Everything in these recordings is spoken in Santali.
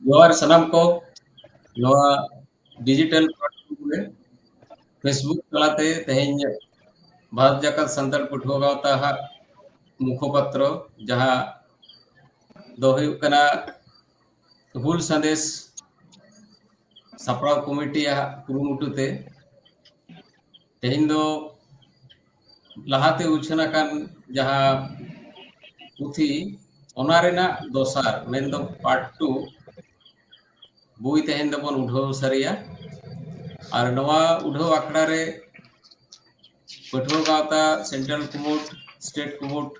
जोहार सनाम को नवा डिजिटल प्लेटफॉर्म रे फेसबुक तलाते तेहेन भारत जाकत संताल पठुआ गावता हा मुखपत्र जहां दो हुयुग कना हुल संदेश सापड़ाव कमिटी कुरुमुटुते तेहेन दो लहाते उछना कान जहां पुथी ओना रेना दोसार मेन दो पार्ट 2 बुई तेहेन दो बन उठाव सरिया और नवा उठाव आखड़ा रे पठुआ गावता सेंट्रल कुमुट स्टेट कुमुट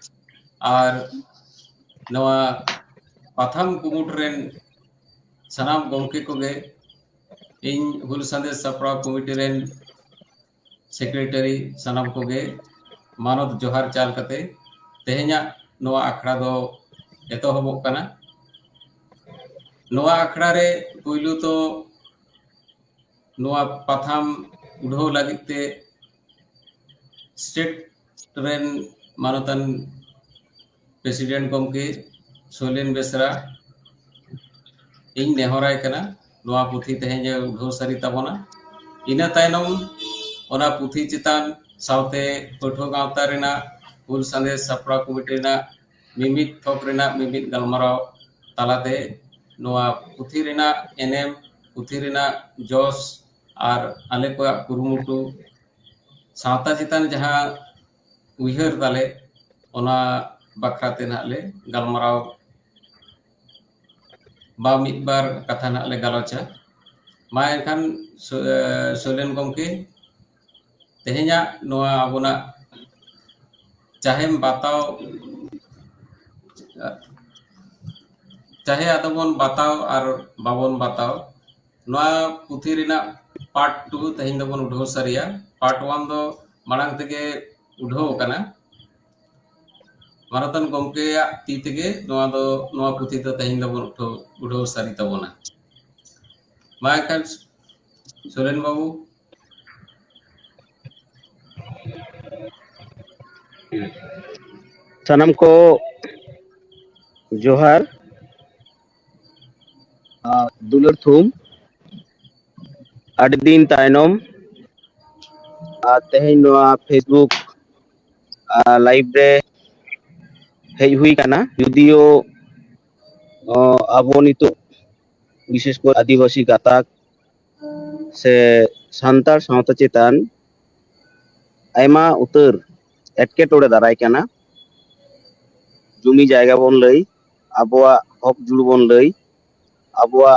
और नवा पाथाम कुमुट रेन सनाम गमके कोगे इन हुल संदेश सापड़ाव कमिटी रेन सेक्रेटरी सनाम कोगे मानव जोहार चाल कते तेहेन्या नवा आखड़ा दो एतोहबोग कना। नवा आखड़ा रे पुइलु तो नवा पाथाम उढ़ो लगिते स्टेट रेन मानतन प्रेसिडेंट गमके सोलेन बेसरा इन नेहराय कना नवा पुथी तेहेन उढ़ो सरी तबना इना तायनम ओना पुथी चितान सावते पठुआ गावता रेना हुल संदेश सापड़ा कमिटी रेना मिमित थोक रेना मिमित गलमाराव तालाते नवा पुथी रेना एनएम पुथी रेना जोस और आले को कुरुमुटु सावता चितान जहां उइहर ताले ओना बखराते नाले गलमाराव बा मित बार कथा नाले गालोचा मा एनखान सोलेन गमके तेहेन्या नवा आबोना चाहेम बाताव चाहे आदबन बाताव और बाबन बाताव नवा पुथी रेना पार्ट 2 तेहेन दबन उढ़ो सरिया पार्ट 1 दो मांग तेगे उढ़ो कना मानतन गमके ती तेगे नवा पुथी तो तेहेन दबन उढ़ो सरी तबना मा एनखान सोरेन बाबू सनम को जोहार दुलर थुम आठ दिन तायनम तेहेन नवा फेसबुक लाइव रे हेज हुई काना जुदियो आबो नितो विशेष कर आदिवासी गाताक से सांतार सावता चेतान आयमा उतर एटकेटोड़े दाराय काना जुमी जायगा बन लई आबोआ हक जुड़ बन लई आबोआ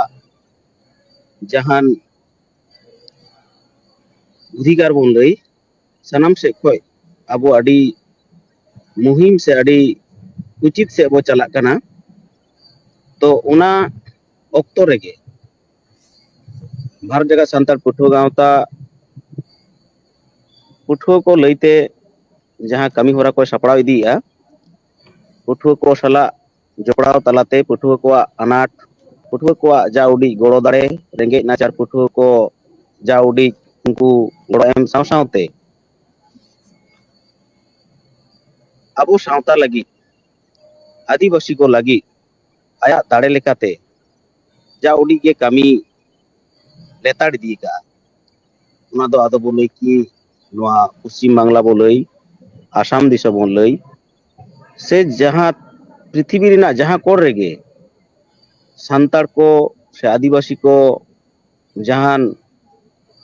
जहान अधिकार बन लई सनम से खोय आबो अडी मुहिम से अडी उचित से बो चला काना तो उना ऑक्टो रेगे भारत जगह संताल पठुआ गावता पठुआ को लईते जहां कमी होरा को सपड़ाव इदिया पठुआ को सला जोड़ाव तलाते पठुआ को अनाट पठुआ को जा उडी गड़ो दाड़े रेंगे नाचार पठुआ को जा उडी उनको गड़ो एम साव सावते अबो सावता लगी आदिवासी को लगी आया दाड़े लेकाते जा उडी के कमी लेताड़ दी का उना दो आदो बोले कि नवा पश्चिम बांग्ला बोले आसाम दिशा बोले से जहां पृथ्वी रेना जहां कोर रेगे संतार को से आदिवासी को जहां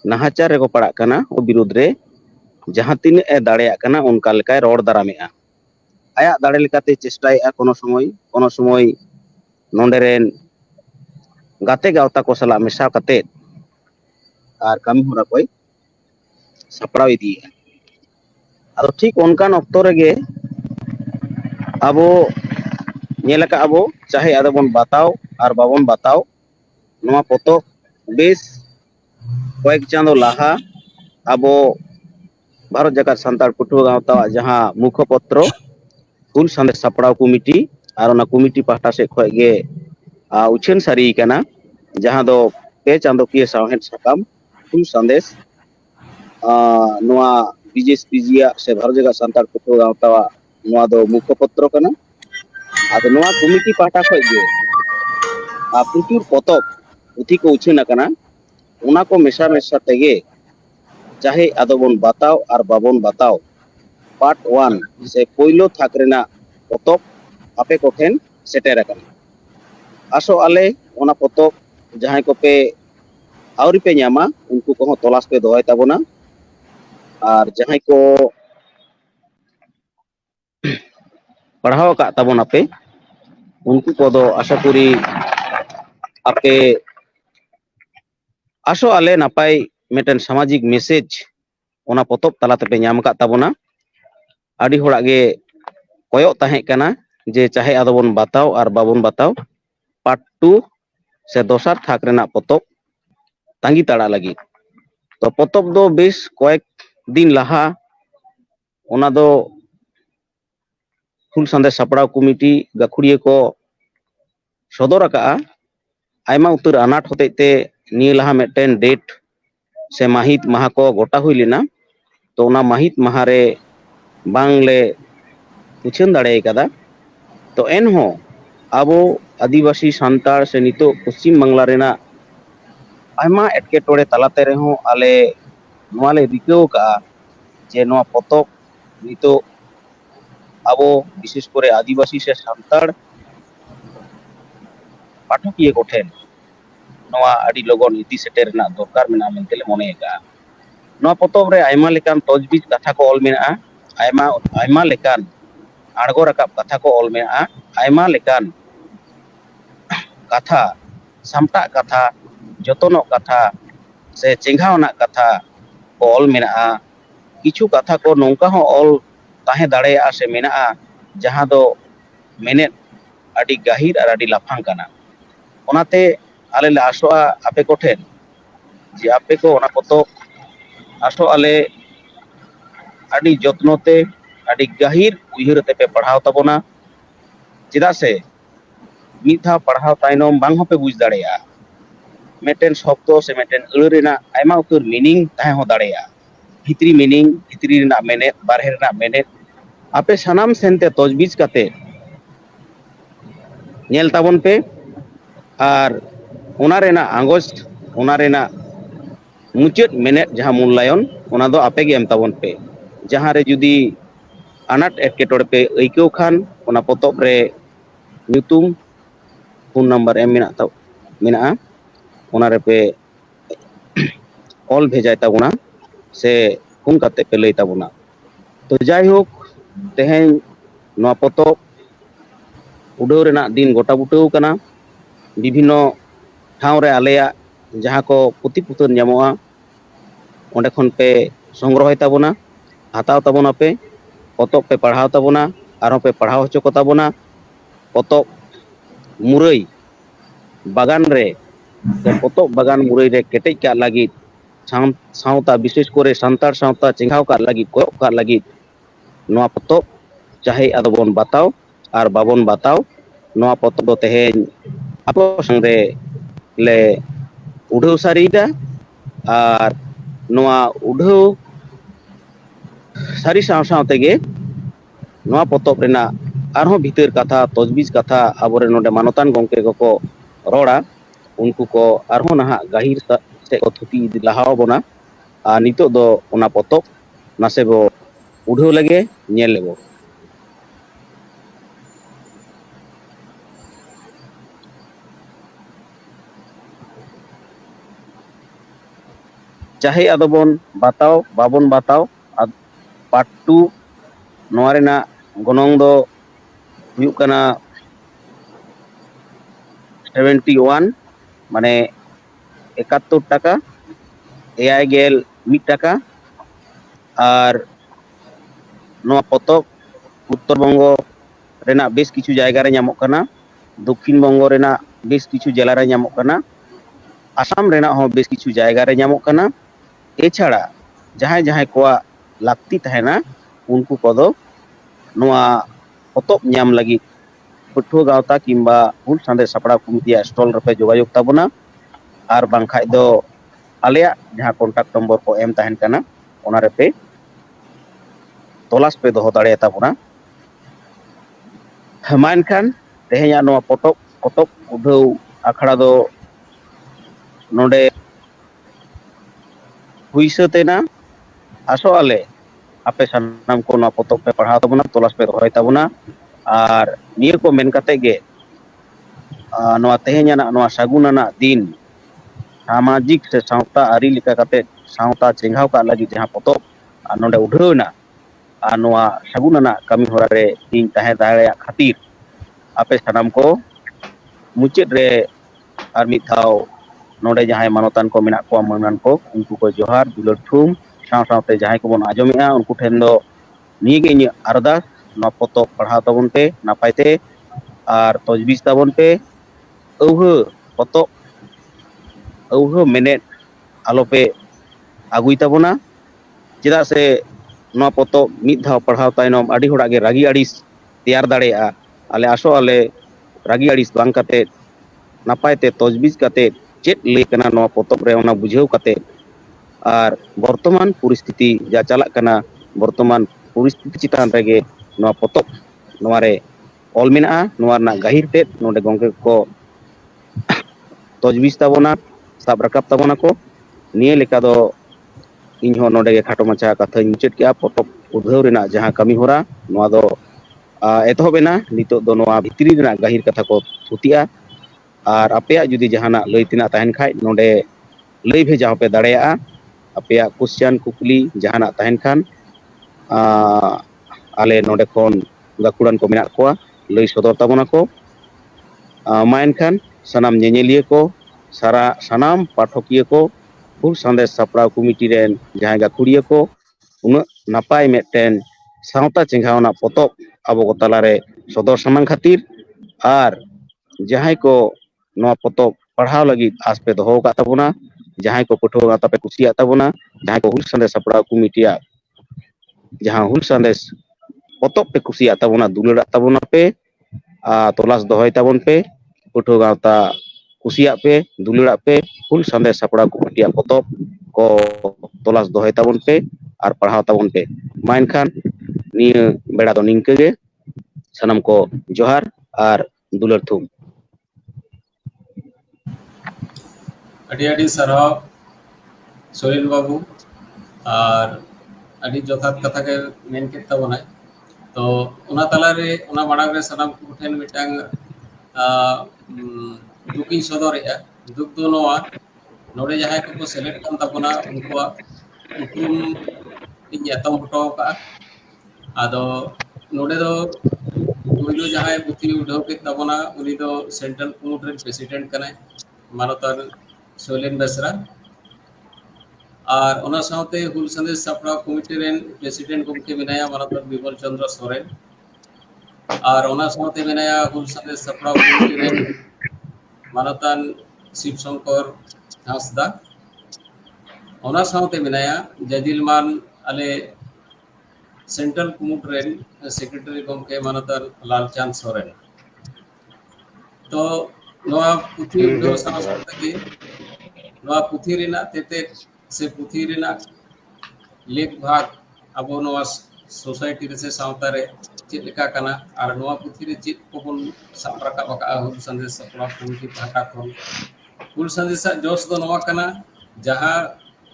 नाहाचार रे को पड़ा कना ओ विरोध रे जहां तीन ए दाड़ेया कना उनका लेकाय रोड दारामेआ आया दाड़े लेकाते चेष्टाएआ कोनो समय नोंडेरेन गाते गावता को सला मेशा कते और कमी होरा कोई सपड़ाव इदिया आदो ठीक उनकान ऑक्टो रेगे आबो नेलका आबो चाहे आदो बन बताओ और बाबन बताओ नवा पतो बेस कয়েক चांदो लाहा आबो भारत जगत संताल पठुआ गावता जहां मुखपत्र हुल संदेश सापड़ाव कमिटी और ना कमिटी पाहटा से खोगे उछन सारी कना जहां दो पे चांदो किए साहेद सकाम हुल संदेश नवा बीजेपीजिया से भारत जगत संताल पठुआ गावता नवा दो मुखपत्र कना आदो नवा कमिटी पाहटा खोगे प्रचुर पतब पुथी को उछान आकाना उना को मेशा मेशा तेगे चाहे आदोबन बाताव और बाबन बाताव पार्ट 1 से पहिलो थाक रेना पतब आपे को ठेन सेटेर आकाना आसो आले ओना पतब जहां को पे आउरी पे ᱧᱟᱢᱟ उनको को तलाश पे दोय ताबोना और जहां को पढ़ाव का ताबोना पे उनको को दो आशा करी आपे आसो आले नापाय मेटन सामाजिक मेसेज ओना पतब तलाते पे ᱧᱟᱢ का ताबोना आडी होड़ा गे कोयो ताहें काना जे चाहे आदोबन बाताव और बाबन बाताव पार्ट 2 से दोसर थाक रेना पतब तांगी ताड़ा लगी तो पतब दो बेस कয়েক दिन लाहा ओना दो हुल संदे सापड़ाव कमिटी गाखुड़िया को सदर आका आयमा उतर अनाट होते निये लाहा मेटेन डेट से माहित माहा को गोटा हुई लेना तो ओना माहित माहा रे बांगले उछन दाड़े कदा तो एनहो आबो आदिवासी सांतार से नितो पश्चिम बांगला रेना आयमा एटकेटोड़े तलाते रहो आले नोआले रिकाव का जे नोआ पतब नितो आबो विशेष करे आदिवासी से सांतार पाठकीय को ठेन नोआ आडी लगन इति सेटेर ना दरकार मेना मेनतेले मने का नोआ पतब रे आयमा लेकान तजबीज कथा को ऑल मेना आयमा लेकान आड़गो रकाब कथा को ऑल मेना आयमा लेकान कथा सामटा कथा जतनो कथा से चेंघावना कथा को ऑल मेना किछु कथा को नौका हो ऑल ताहे दाड़ेया से मेना जहां दो मेने आडी गाहिर और आडी लाफांग काना ओनाते आले ले आसोआ आपे को ठेन जे आपे को ओना पतो आसो आले आडी जत्नोते आडी गाहिर उयहरते पे पढ़ाव ताबोना चेदा से मिथा पढ़ाव ताइनम बांग होपे बुझ दाड़ेया मेटेन शब्द से मेटेन अड़ रेना आयमा उतर मीनिंग ताहे हो दाड़ेया भितरी मीनिंग भितरी रेना मेने बारहे रेना मेने आपे सनाम सेनते तजबीज काते नेल ताबन पे और ओना रेना आंगोज ओना रेना मुचाद मेने जहां मूल्यायन ओना दो आपे गे एम ताबन पे जहां रे जुदी अनाट एटकेटोड़े पे अइकव खान ओना पतब रे ᱧᱩᱛᱩᱢ फोन नंबर एम मेना ओना रे पे ऑल भेजाय ताबोना से फोन काते पे लई ताबोना तो जाय होक तेहेन नोआ पतब उड़ाव रेना दिन गोटा बुटाव काना विभिन्न ठाव रे आलेया जहां को पुति पुतन ᱧᱟᱢᱚᱜᱼᱟ ओंडे खन पे संग्रह ताबोना हाताव ताबोना पे पतब पे पढ़ाव ताबोना आरो पे पढ़ाव होचो को ताबोना पतब मुरई बागान रे पतब बागान मुरई रे केटेज का लगी सावता विशेष करे सांतार सावता चेंघाव का लगी कोय का लगी नोआ पतब चाहे आदोबन बाताव और बाबन बाताव नोआ पतब दो तेहेन आपो संगे ले उड़ाव सारीदा और नोआ उड़ाव सारी साव साव तेगे नोआ पतब रेना आरहों भीतर कथा तजबीज कथा आबोरे नोडे मानतान गंके को रोड़ा उनको को आरहों नहा गाहिर से को थुती लाहाव बोना आ नितो दो ओना पतब नासे बो उड़ाव लगे नेल लेबो चाहे आदोबन बाताव बाबन बाताव पार्ट 2 नोआ रेना गनोंग दो हुयुग काना 71 माने 71 टाका 1 टाका और नोआ पतब उत्तर बंगो रेना बेस किछु जायगा रे ᱧᱟᱢᱚᱜ काना दक्षिण बंगो रेना बेस किछु जिला रे ᱧᱟᱢᱚᱜ काना आसाम रेना हो बेस किछु जायगा रे ᱧᱟᱢᱚᱜ काना एछाड़ा जहां जहां को लाक्ति तहना उनको को नोआ पतब ᱧᱟᱢ लगी पठुआ गावता किंबा हुल सांदे सापड़ा कमिटिया स्टॉल रपे जोगाजोग ताबोना और बांखाय दो आलेया जहां कॉन्टैक्ट नंबर को एम तहन काना ओना रे पे तलाश पे दोहो दाड़े ताबोना मानखान तेहेया नोआ पतब उड़ाव ᱟᱠᱷᱲᱟ ᱫᱚ ᱱᱚᱰᱮ ᱦᱩᱭ ᱥᱟᱹᱛ ᱮᱱᱟ। ᱟᱥᱚᱜ ᱟᱞᱮ ᱟᱯᱮ ᱥᱟᱱᱟᱢ ᱠᱚ ᱱᱚᱣᱟ ᱯᱚᱛᱚᱵ ᱯᱮ ᱯᱟᱲᱦᱟᱣ ᱛᱟᱵᱚᱱᱟ, ᱛᱚᱞᱟᱥ ᱯᱮ ᱫᱚᱦᱚᱭ ᱛᱟᱵᱚᱱᱟ। ᱟᱨ ᱱᱤᱭᱟᱹ ᱠᱚ ᱢᱮᱱ ᱠᱟᱛᱮ ᱜᱮ ᱱᱚᱣᱟ ᱛᱮᱦᱮᱧ ᱟᱱᱟᱜ ᱱᱚᱣᱟ ᱥᱟᱹᱜᱩᱱ ᱟᱱᱟᱜ ᱫᱤᱱ ᱥᱟᱢᱟᱡᱤक ᱥᱮ ᱥᱟᱶᱛᱟ ᱟᱹᱨᱤ ᱞᱮᱠᱟ ᱠᱟᱛᱮ ᱥᱟᱶᱛᱟ ᱪᱮᱸघᱟᱣ ᱠᱟᱜ ᱞᱟᱹᱜᱤᱫ ᱡᱟᱦᱟᱸ ᱯᱚᱛᱚᱵ ᱱᱚᱰᱮ ᱩᱰᱷᱟᱹᱣ ᱮᱱᱟ, ᱟᱨ ᱱᱚᱣᱟ ᱥᱟᱹᱜᱩᱱ ᱟᱱᱟᱜ ᱠᱟᱹᱢᱤ ᱦᱚᱨᱟ ᱨᱮ ᱤᱧ ᱛᱟᱦᱮᱸ ᱫᱟᱲᱮᱭᱟᱜ ᱠᱷᱟᱹᱛᱤᱨ ᱟᱯᱮ ᱥᱟᱱᱟᱢ ko ᱢᱩᱪᱟᱹᱫ ᱨᱮ ᱟᱨ ᱢᱤᱫ ᱫᱷᱟᱣ ᱱᱚᱰᱮ ᱡᱟᱦᱟᱸᱭ ᱢᱟᱱᱚᱛᱟᱱ ko ᱢᱮᱱᱟᱜ ᱠᱚᱣᱟ ᱢᱟᱹᱱᱟᱱ ko उनको को जोहार दुलᱟᱹᱲ ᱛᱷᱩᱢ ᱥᱟᱶ-ᱥᱟᱶᱛᱮ ᱡᱟᱦᱟᱸᱭ ᱠᱚᱵᱚᱱ ᱟᱸᱡᱚᱢᱮᱜᱼᱟ ᱩᱱᱠᱩ ᱴᱷᱮᱱ ᱫᱚ ᱱᱤᱭᱟᱹᱜᱮ ᱤᱧᱟᱹᱜ ᱟᱨᱫᱟᱥ, ᱱᱚᱣᱟ ᱯᱚᱛᱚᱵ ᱯᱟᱲᱦᱟᱣ ᱛᱟᱵᱚᱱ ᱯᱮ ᱱᱟᱯᱟᱭ ᱛᱮ ᱟᱨ ᱛᱚᱡᱵᱤᱡ ᱛᱟᱵᱚᱱ ᱯᱮ। ᱟᱹᱣᱦᱟᱹ ᱯᱚᱛᱚᱵ ᱟᱹᱣᱦᱟᱹ ᱢᱮᱱᱮᱫ ᱟᱞᱚᱯᱮ ᱟᱹᱜᱩᱭ ᱛᱟᱵᱚᱱᱟ, ᱪᱮᱫᱟᱜ ᱥᱮ ᱱᱚᱣᱟ ᱯᱚᱛᱚᱵ ᱢᱤᱫ ᱫᱷᱟᱣ ᱯᱟᱲᱦᱟᱣ ᱛᱟᱭᱱᱚᱢ ᱟᱹᱰᱤ ᱦᱚᱲᱟᱜ ᱜᱮ ᱨᱟᱹᱜᱤ ᱟᱹᱲᱤᱥ ᱛᱮᱭᱟᱨ ᱫᱟᱲᱮᱭᱟᱜᱼᱟ। ᱟᱞᱮ ᱟᱥᱚᱜ ᱟᱞᱮ ᱨᱟᱹᱜᱤ ᱟᱹᱲᱤᱥ ᱵᱟᱝ ᱠᱟᱛᱮ ᱱᱟᱯᱟᱭ ᱛᱮ ᱛᱚᱡᱵᱤᱡ ᱠᱟᱛᱮ ᱪᱮᱫ ᱞᱟᱹᱭ ᱠᱟᱱᱟ ᱱᱚᱣᱟ ᱯᱚᱛᱚᱵ ᱨᱮ ᱚᱱᱟ ᱵᱩᱡᱷᱟᱹᱣ ᱠᱟᱛᱮ ᱟᱨ ᱵᱚᱨᱛᱚᱢᱟᱱ ᱯᱚᱨᱤᱥᱛᱷᱤᱛᱤ ᱡᱟ ᱪᱟᱞᱟᱜ ᱠᱟᱱᱟ ᱵᱚᱨᱛᱚᱢᱟᱱ ᱯᱚᱨᱤᱥᱛᱷᱤᱛᱤ ᱪᱮᱛᱟन ᱨᱮᱜᱮ ᱱᱚᱣᱟ ᱯᱚᱛᱚᱵ ᱱᱚᱣᱟ ᱨᱮ ᱚᱞ ᱢᱮᱱᱟᱜᱼᱟ। ᱱᱚᱣᱟ ᱨᱮᱱᱟᱜ ᱜᱟᱹᱦᱤᱨ ᱛᱮᱫ ᱱᱚᱰᱮ ᱜᱚᱝᱠᱮ ko ᱛᱚᱡᱵᱤᱡ ᱛᱟᱵᱚᱱᱟ, ᱥᱟᱵ ᱨᱟᱠᱟᱵ ᱛᱟᱵᱚᱱᱟ ko। ᱱᱤᱭᱟᱹ ᱞᱮᱠᱟ ᱫᱚ ᱤᱧ ᱦᱚᱸ ᱱᱚᱰᱮ ᱜᱮ ᱠᱷᱟᱴᱚ ᱢᱟᱪᱷᱟ ᱠᱟᱛᱷᱟᱧ ᱢᱩᱪᱟᱹᱫ ᱠᱮᱜᱼᱟ। ᱯᱚᱛᱚᱵ ᱩᱰᱷᱟᱹᱣ ᱨᱮᱱᱟᱜ ᱡᱟᱦᱟᱸ ᱠᱟᱹᱢᱤ ᱦᱚᱨᱟ ᱱᱚᱣᱟ ᱫᱚ ᱮᱛᱚᱦᱚᱵ ᱮᱱᱟ। ᱱᱤᱛᱚᱜ ᱫᱚ ᱱᱚᱣᱟ ᱵᱷᱤᱛᱨᱤ ᱨᱮᱱᱟᱜ ᱜᱟᱹᱦᱤᱨ ᱠᱟᱛᱷᱟ ko ᱛᱷᱩᱛᱤᱜᱼᱟ। ᱟᱨ ᱟᱯᱮᱭᱟᱜ ᱡᱩᱫᱤ ᱡᱟᱦᱟᱱᱟᱜ ᱞᱟᱹᱭ ᱛᱮᱱᱟᱜ ᱛᱟᱦᱮᱱ ᱠᱷᱟᱡ ᱱᱚᱰᱮ ᱞᱟᱹᱭ ᱵᱷᱮᱡᱟ ᱦᱚᱸᱯᱮ ᱫᱟᱲᱮᱭᱟᱜᱼᱟ। ᱟᱯᱮᱭᱟᱜ ᱠᱩᱥᱪᱟᱱ ᱠᱩᱠᱞᱤ ᱡᱟᱦᱟᱱᱟᱜ ᱛᱟᱦᱮᱱ ᱠᱷᱟᱱ ᱟᱞᱮ ᱱᱚᱰᱮ ᱠᱷᱚᱱ ᱜᱟᱹᱠᱷᱩᱲᱟᱱ ko ᱢᱮᱱᱟᱜ ᱠᱚᱣᱟ, ᱞᱟᱹᱭ ᱥᱚᱫᱚᱨ ᱛᱟᱵᱚᱱᱟ ko। ᱢᱟ ᱮᱱᱠᱷᱟᱱ ᱥᱟᱱᱟᱢ ᱧᱮᱧᱮᱞᱤᱭᱟᱹ ko ᱥᱟᱱᱟᱢ ᱯᱟᱴᱷᱚᱠᱤᱭᱟᱹ ko ᱦᱩᱞ ᱥᱟᱸᱫᱮᱥ ᱥᱟᱯᱲᱟᱣ ᱠᱚᱢᱤᱴᱤ ᱨᱮᱱ ᱡᱟᱦᱟᱸᱭ ᱜᱟᱹᱠᱷᱩᱲᱤᱭᱟᱹ ko ᱩᱱᱟᱹᱜ ᱱᱟᱯᱟᱭ ᱢᱤᱫᱴᱮᱱ ᱥᱟᱶᱛᱟ ᱪᱮᱸघᱟᱣᱱᱟᱜ ᱯᱚᱛᱚᱵ ᱟᱵᱚ ko ᱛᱟᱞᱟᱨᱮ ᱥᱚᱫᱚᱨ ᱥᱟᱢᱟᱝ ᱠᱷᱟᱹᱛᱤᱨ, ᱟᱨ ᱡᱟᱦᱟᱸᱭ ko ᱱᱚᱣᱟ ᱯᱚᱛᱚᱵ ᱯᱟᱲᱦᱟᱣ ᱞᱟᱹᱜᱤᱫ ᱟᱸᱥ ᱯᱮ ᱫᱚᱦᱚ ᱟᱠᱟᱫ ᱛᱟᱵᱚᱱᱟ, ᱡᱟᱦᱟᱸᱭ ko ᱯᱟᱹᱴᱷᱩᱣᱟᱹ ᱜᱟᱶᱛᱟ ᱯᱮ ᱠᱩᱥᱤᱭᱟᱜ ᱛᱟᱵᱚᱱᱟ, ᱡᱟᱦᱟᱸᱭ ko ᱦᱩᱞ ᱥᱟᱸᱫᱮᱥ ᱥᱟᱯᱲᱟᱣ ᱠᱚᱢᱤᱴᱤᱭᱟᱜ ᱡᱟᱦᱟᱸ ᱦᱩᱞ ᱥᱟᱸᱫᱮᱥ ᱯᱚᱛᱚᱵ ᱯᱮ ᱠᱩᱥᱤᱭᱟᱜ ᱛᱟᱵᱚᱱᱟ, ᱫᱩᱞᱟᱹᱲᱟᱜ ᱛᱟᱵᱚᱱᱟ ᱯᱮ, ᱛᱚᱞᱟᱥ ᱫᱚᱦᱚᱭ ᱛᱟᱵᱚᱱ ᱯᱮ। ᱯᱟᱹᱴᱷᱩᱣᱟᱹ ᱜᱟᱶᱛᱟ ᱠᱩᱥᱤᱭᱟᱜ ᱯᱮ, ᱫᱩᱞᱟᱹᱲᱟᱜ ᱯᱮ, ᱦᱩᱞ ᱥᱟᱸᱫᱮᱥ ᱥᱟᱯᱲᱟᱣ ᱠᱚᱢᱤᱴᱤᱭᱟᱜ ᱯᱚᱛᱚᱵ ko ᱛᱚᱞᱟᱥ ᱫᱚᱦᱚᱭ ᱛᱟᱵᱚᱱ ᱯᱮ ᱟᱨ ᱯᱟᱲᱦᱟᱣ ᱛᱟᱵᱚᱱ ᱯᱮ। ᱢᱟ ᱮᱱᱠᱷᱟᱱ ᱱᱤᱭᱟᱹ ᱵᱮᱲᱟ ᱫᱚ ᱱᱤᱝᱠᱟᱹ ᱜᱮ, ᱥᱟᱱᱟᱢ ko ᱡᱚᱦᱟᱨ ᱟᱨ ᱫᱩᱞᱟᱹᱲ ᱛᱷᱩᱢ। ᱟᱹᱰᱤ ᱟᱹᱰᱤ ᱥᱟᱨᱦᱟᱣ ᱥᱚᱨᱮᱱ ᱵᱟᱹᱵᱩ, ᱟᱨ ᱟᱹᱰि ᱡᱚᱛᱷᱟᱛ ᱠᱟᱛᱷᱟ ᱜᱮ ᱢᱮᱱ ᱠᱮᱫ ᱛᱟᱵᱚᱱᱟᱭ। ᱛᱚ ᱚᱱᱟ ᱛᱟᱞᱟᱨᱮ ᱚᱱᱟ ᱢᱟᱲᱟᱝ ᱨᱮ ᱥᱟᱱᱟᱢ ᱠᱚᱴᱷᱮᱱ ᱢᱤᱫᱴᱟᱝ ᱫᱩᱠᱤᱧ ᱥᱚᱫᱚᱨᱮᱜᱼᱟ। ᱫᱩᱠ ᱫᱚ ᱱᱚᱣᱟ, ᱱᱚᱰᱮ ᱡᱟᱦᱟᱸᱭ ᱠᱚᱠᱚ ᱥᱮᱞᱮᱫ ᱠᱟᱱ ᱛᱟᱵᱚᱱᱟ ᱩᱱᱠᱩᱣᱟᱜ ᱩᱯᱨᱩᱢ ᱤᱧ ᱮᱛᱚᱢ ᱦᱚᱴᱚ ᱠᱟᱜᱼᱟ। ᱟᱫᱚ ᱱᱚᱰᱮ ᱫᱚ ᱯᱳᱭᱞᱳ ᱡᱟᱦᱟᱸᱭ ᱯᱩᱛᱷᱤ ᱩᱰᱷᱟᱹᱣ ᱠᱮᱫ ᱛᱟᱵᱚᱱᱟ ᱩᱱᱤ ᱫᱚ ᱥᱮᱱᱴᱨᱟᱞ ᱠᱳᱨᱴ ᱨᱮᱱ ᱯᱨᱮᱥᱤᱰᱮন্ট ᱠᱟᱱᱟᱭ, ᱢᱟᱱᱚᱛᱟᱱ ᱥᱳᱭᱞᱮᱱ ᱵᱮᱥᱨᱟ। ᱟᱨ ᱚᱱᱟ ᱥᱟᱶᱛᱮ ᱦᱩᱞ ᱥᱟᱸᱫᱮᱥ ᱥᱟᱯᱲᱟᱣ ᱠᱚᱢᱤᱴᱤ ᱨᱮᱱ ᱯᱨᱮᱥᱤᱰᱮন্ট ᱜᱚᱢᱠᱮ ᱢᱮᱱᱟᱭᱟ ᱢᱟᱱᱚᱛᱟᱱ ᱵᱤᱢᱚᱞ ᱪᱚନ୍ଦ୍ᱨᱚ ᱥᱚᱨᱮᱱ। ᱟᱨ ᱚᱱᱟ ᱥᱟᱶᱛᱮ ᱢᱮᱱᱟᱭᱟ ᱦᱩᱞ ᱥᱟᱸᱫᱮᱥ ᱥᱟᱯᱲᱟᱣ ᱠᱚᱢᱤᱴᱤ ᱨᱮᱱ ᱢᱟᱱᱚᱛᱟᱱ ᱥᱤᱵ ᱥᱚᱝᱠᱚᱨ ᱦᱟᱸᱥᱫᱟ। ᱚᱱᱟ ᱥᱟᱶᱛᱮ ᱢᱮᱱᱟᱭᱟ ᱡᱟᱡᱤᱞ ᱢᱟᱱ ᱟᱞᱮ central कुमुट rain secretary गमके मानतान Lalchand Soren. तो नवा पुथी उठाव साव जोहार साव तगे नवा पुथी रेना तेते से पुथी रेना लेख भाग अबो नवा सोसाइटी रे से सावता रे चेक लेका कना आर नवा पुथी रे चेक कोबन साब राका बका हुल संदेश सप्लाव कमिटी पाहटा खन हुल संदेश जोश दो नवा कना जहां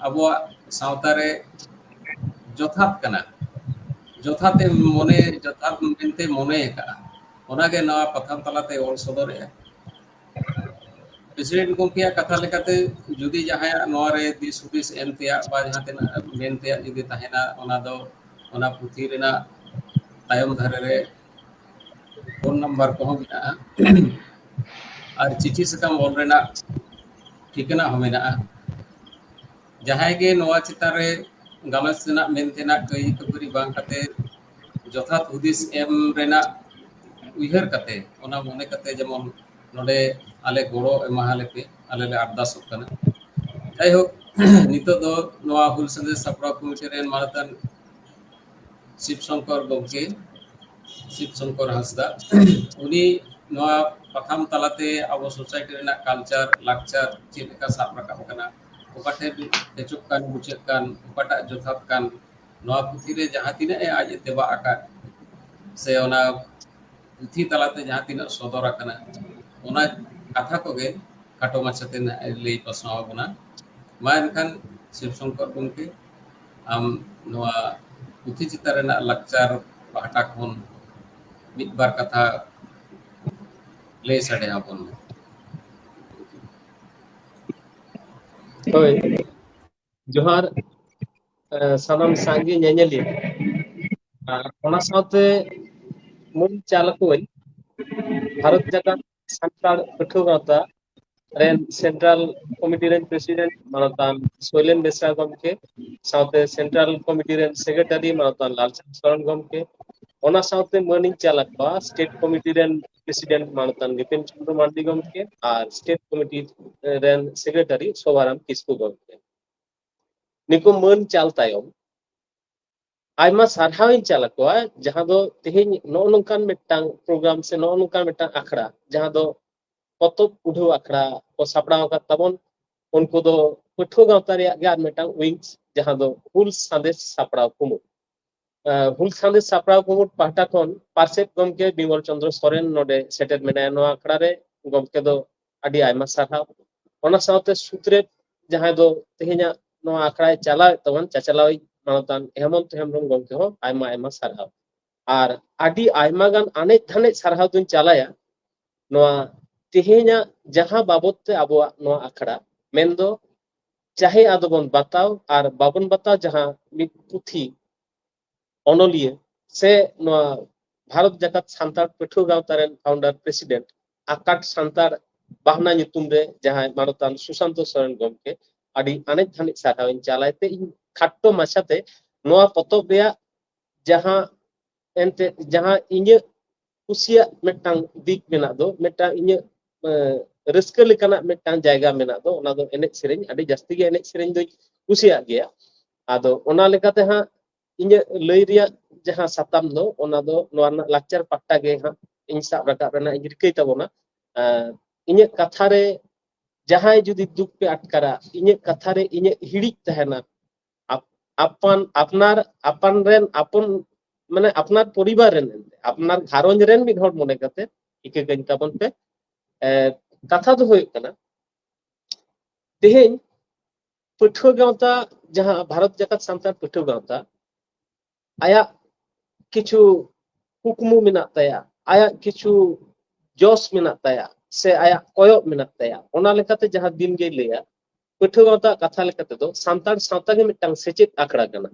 अबो सावता रे जोथात कना जोथाते मने जोथात मेनते मने का ओनागे नवा पथम तलाते ओल सदरे प्रेसिडेंट गमकेया कथा लेकाते जुदी जहां नवा रे दिस हुदिस एमतेया बा जहां तेना मेनतेया जुदी ताहेना ओना दो ओना पुथी रेना तायम धारे रे फोन नंबर को मेना और चिठी सकाम ओल रेना ठिकाना हो मेना जहां गे नवा चिता रे गामस सेना मेनतेना कई कबरी बांग कते जोथात हुदिस एम रेना उइहर कते ओना मने कते जेमन नोडे आले गोड़ो एमाहाले पे आले ले अरदासोग कना जाय हो नितो दो नवा हुल संदेश सप्राव कमिटी रेन मानतान शिव शंकर गमके शिव शंकर हांसदा उनी नवा पथाम तलाते अब सोसाइटी रेना कल्चर लाक्चर चेलेका साब राकाब कना ओकाठे एचुक कान बुचेक कान ओकाटा जोथात कान नवा पुथी रे जहां तिना ए आज तेबा आका से ओना पुथी तलाते जहां तिना सदर आकना ओना कथा को गे खाटो माछाते लई पासनाव बना मा एनखान शिवशंकर गमके आम नोआ पुथि चितार रेना लाक्चार पाहटा खन मिद बार कथा लई साडे आबन में। होय जोहार सानाम सांगे ñeñeli ona sawte mun chalakoi Bharat जाकात सानतार पठो गावता रेन सेंट्रल कमिटी रेन प्रेसिडेंट मानतान सोइलेन बेसरा गमके सावते सेंट्रल कमिटी रेन सेक्रेटरी मानतान लालचंद सोरेन गमके ona sawte मर्निंग चालक बा स्टेट कमिटी रेन प्रेसिडेंट मानतान विपिन चंद्र मांडी गमके और स्टेट कमिटी रेन सेक्रेटरी सोभाराम किस्कु गमके निको मन चाल तायम आयमा सारहाव इन चालकोआ जहां दो तेहेन नो नोंकान मिटांग प्रोग्राम से नो नोंकान मिटांग आखड़ा जहां दो पतब उठो आखड़ा को सापड़ाव का तबन उनको दो पठो गावता रे गार मिटांग विंग्स जहां दो हुल संदेश सापड़ाव कुमु हुल संदेश सापड़ाव कुमु पाटा कोन पार्सेट गमके बिमल चंद्र सोरेन नोडे सेटेल मेना नो आखड़ा रे गमके दो आडी आयमा सारहाव ओना सावते सूत्रे जहां दो तेहेना नो आखड़ा चला तवन चाचलाव मानतान हेमंत हेमब्रम गमके हो आयमा आयमा सारहाव और आडी आयमा गान आने थाने सारहाव दुन चालाया नोआ तेहेना जहां बाबत ते आबो नो आखड़ा मेंदो चाहे आदोबन बताव और बाबन बताव जहां मिद पुथी अनलिए से नोआ भारत जाकात सान्तार पठो गावतारेन फाउंडर प्रेसिडेंट आकाट सान्तार bahna nyutum re jahai manutan Susanto Soren gomke adi anek thanik sarhaw in chalaite in khatto machate noa potob rea jaha ente jaha inye kusia metang dik mena do metang inye reska lekana metang jayga mena do ona do enek sereng adi jasti ge enek sereng do kusia geya ado ona lekate ha inye lei rea jaha satam do ona do noa lakchar patta ge ha in sab rakab rena irkai tabona इन्हे कथारे जहां जुदी दुख पे अटकारा इन्हे कथारे इन्हे हिड़ी तहना अपन अपनार अपन रेन अपन माने अपनार परिवार रेन अपनार घारोंज रेन मिद हर मने कते इके गन ताबन पे कथा दो होय कना तेहेन पठो गावता जहां भारत जाकात सान्तार पठो गावता आया किछु हुकमु मिना ताया आया किछु जोश मिना ताया से आया कोयो मिनात ताया ओना लेकाते जहां दिन गे लेया पठो गावता कथा लेकाते दो सान्तार सावता गे मिटांग सेचेत आखड़ा कना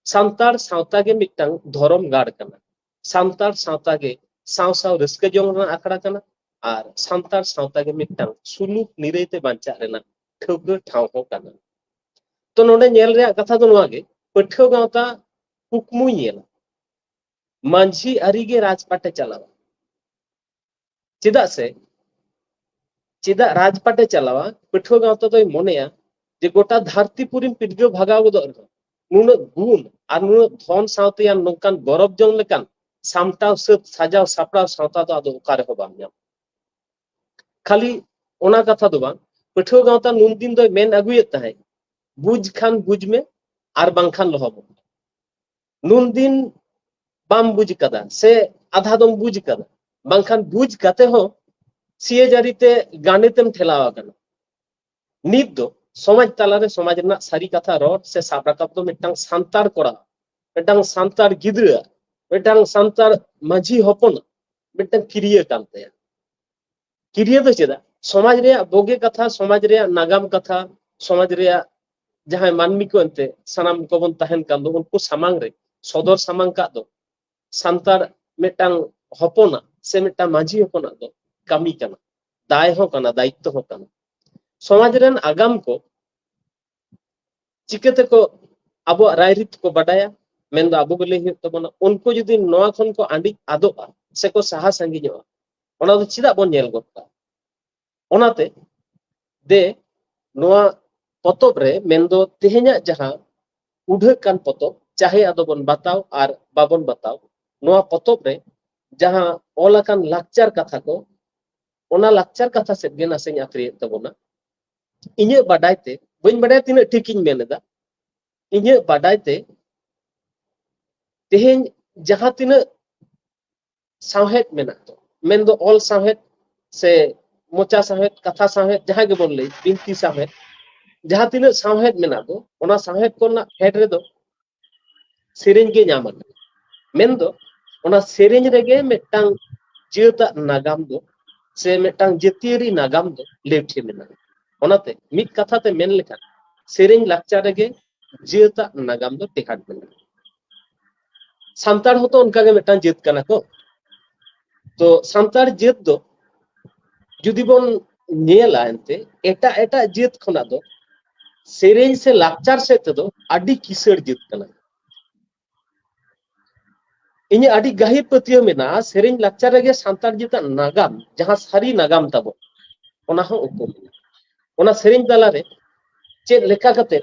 सान्तार सावता गे मिटांग धर्म गाड़ कना सान्तार सावता गे साव साव रस्के जोंगना आखड़ा कना और सान्तार सावता गे मिटांग सुलुक निरैते बांचा रेना ठौगो ठाव हो कना तो नोडे नेल रे कथा दो नोआ गे पठो गावता हुकमु नेला मांझी अरी गे राजपाटे चलावा चेदा से चेदा राजपाटे चलावा पठो गावता तो मनेया जे गोटा धरतीपुरी पिडगो भागाव गदो नुन गुण और नुन धन सावते या नोकान गौरव जंग लेकान सामटाव सत साजाव सापड़ाव सावता तो आदो ओकारे हो बाम नाम खाली ओना कथा दो बां पठो गावता नुन दिन दो मेन अगुयेत ताहे बुझ खान बुझ में और बांखान लहब नुन दिन बाम बुझ कदा से आधा दम बुझ कदा बांखान बुझ कते हो सीए जारीते गानेतेम ठेलावा कना नित दो समाज तालारे समाज रना सारी कथा रोड से साब राकाब दो मिटांग सान्तार कोड़ा मिटांग सान्तार गिद्रा मिटांग सान्तार माझी हपन मिटांग किरिया कानते किरिया दो चेदा समाज रे बोगे कथा समाज रे नागाम कथा समाज रे जहां मानमी को अंते सनाम को बन तहन कान दो उनको सामांग रे सदर सामांग का दो सान्तार मिटांग हपना से मिटांग माझी हपना दो कमी कना दाय हो कना दायित्व हो कना समाज रेन आगाम को चिकते को अब रायरित को बडाया मेन दो अबो गले हित तबना उनको जदी नोआ खन को आंडी आदोआ से को साहा संगी जोआ ओना दो चिदा बन नेल गोता ओनाते दे नोआ पतब रे मेन दो तेहेना जहां उढे कान पतब चाहे आदो बन बताओ और बाबन बताओ नोआ पतब रे जहां ओलाकान लाक्चर कथा को ओना लाक्चर कथा से गे नासे आखरी तबना इnye बाडायते बइन बाडाय तिना ठिकिन मेनेदा इnye बाडायते तेहेन जहां तिना सावहेद मेना तो मेन दो ऑल सावहेद से मोचा साहेद कथा साहेद जहां के बोल ले बिनती साहेद जहां तीन साहेद मेना दो ओना साहेद को ना हेड रे दो सेरेंज के ᱧᱟᱢᱟ मेन दो ओना सेरेंज रेगे मिटांग जेता नागाम दो से मिटांग जतियरी नागाम दो लेठे मेना ओनाते मित कथा ते मेन लेखा सेरेंज लाक्चार रेगे जेता नागाम दो टेकाट मेना सान्तार होतो उनका के मिटांग जेत कना को तो सान्तार जेत दो जुदी बोन नेला एंते एटा एटा जेत खना दो सेरेंज से लाक्चार से तो आडी किसर जेत कना इन्हें आडी गाही पतियो मेना सेरेंज लाक्चार रेगे सान्तार जेता नागाम जहां सारी नागाम ताबो ओना हो उको ओना सेरेंज तालारे चेत लेका कते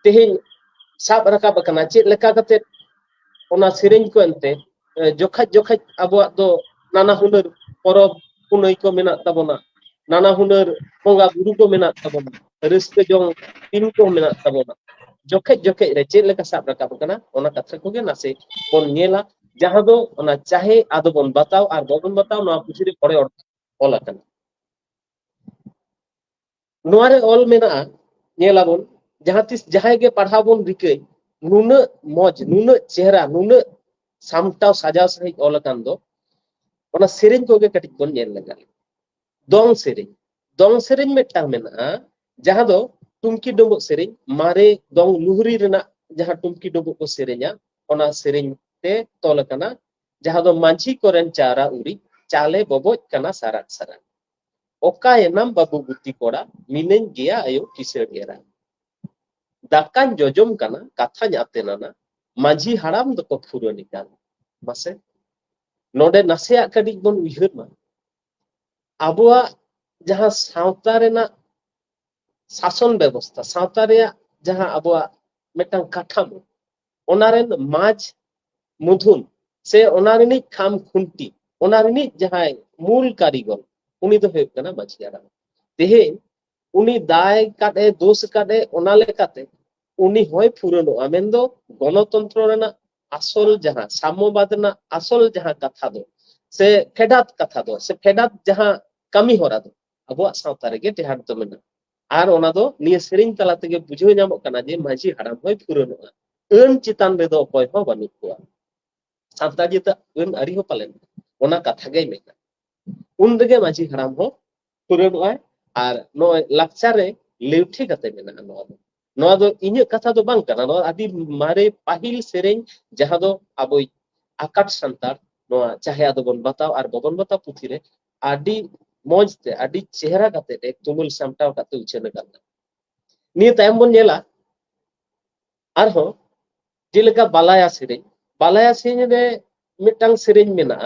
तेहेन साब रकाब कना चेत लेका कते ओना सेरेंज को एंते जोखा जोखा अबुआ दो नाना हुनर परब पुनई को मेना ताबोना नाना हुनर बोंगा गुरु को मेना ताबोना रस्के जों तीन को मेना ताबोना जोखे जोखे रे चेत लेका साब रकाब कना ओना कथा को गे नासे बोन नेला जहां दो ओना चाहे आदो बोन बताओ आर बोन बताओ ना पुछिरे पड़े ओला कना नोआरे ऑल मेना नेला बोन जहां तिस जहां के पढ़ा बोन रिके नुना मौज नुना चेहरा नुना सामटाव साजाव सही ऑल कान दो ओना सेरेंज को गे कटिक बोन नेल लगा दोंग सेरेंज मेटांग मेना जहां दो टुमकी डुंबो सेरेंज मारे दोंग लुहरी रेना जहां टुमकी डुंबो को सेरेंजा ओना सेरेंज ते तोल कना जहां दो मांझी कोरेन चारा उरी चाले बबोज कना साराक सारा ओका एनाम बाबू गुत्ती कोड़ा मिनेन गिया आयो किसेर एरा दाकान जोजम कना कथा न्याते नाना मांझी हाड़ाम दको फुरनी कान मासे नोडे नासेया कडी बोन उइहर मा आबुआ जहां सावता रेना शासन व्यवस्था सावता रे जहां आबुआ मेटांग काठामो ओनारेन माज मुधुन से ओनारिनी खाम खुंटी ओनारिनी जहां मूल कारीगर उनी दो हेक कना माझी हाड़ाम तेहे उनी दाय काटे दोष काटे ओना लेकाते उनी होय फुरनो आमेन दो गणतंत्र रेना आसल जहां साम्यवाद ना आसल जहां कथा दो से फेडात जहां कमी होरा दो अबुआ सावता रेगे टेहाड दो मेना आर ओना दो निये सेरेंज तला तेगे बुझो ᱧᱟᱢᱚᱜ कना जे माझी हाड़ाम होय फुरनो अन चितान रेदो अकय हो बानु कोआ सान्तार जेता अन आरी हो पालेन ओना कथा गे मेना उन रेगे माझी हाड़ाम हो फुरनो आर नो लाक्चार रे लेउठी कते मेना नोआ दो इन्हें कथा दो बांग कना नोआ आदि मारे पाहिल सेरेंज जहां दो आबोई आकाट संतार नोआ चाहे आदो बन बताओ आर बबन बताओ पुथी रे आदि मौजते आदि चेहरा कते एक तुमुल सामटाव कते उछेन कना निये तायम बन नेला आर हो जेलेका बालाया सेरेंज रे मिटांग सेरेंज मेना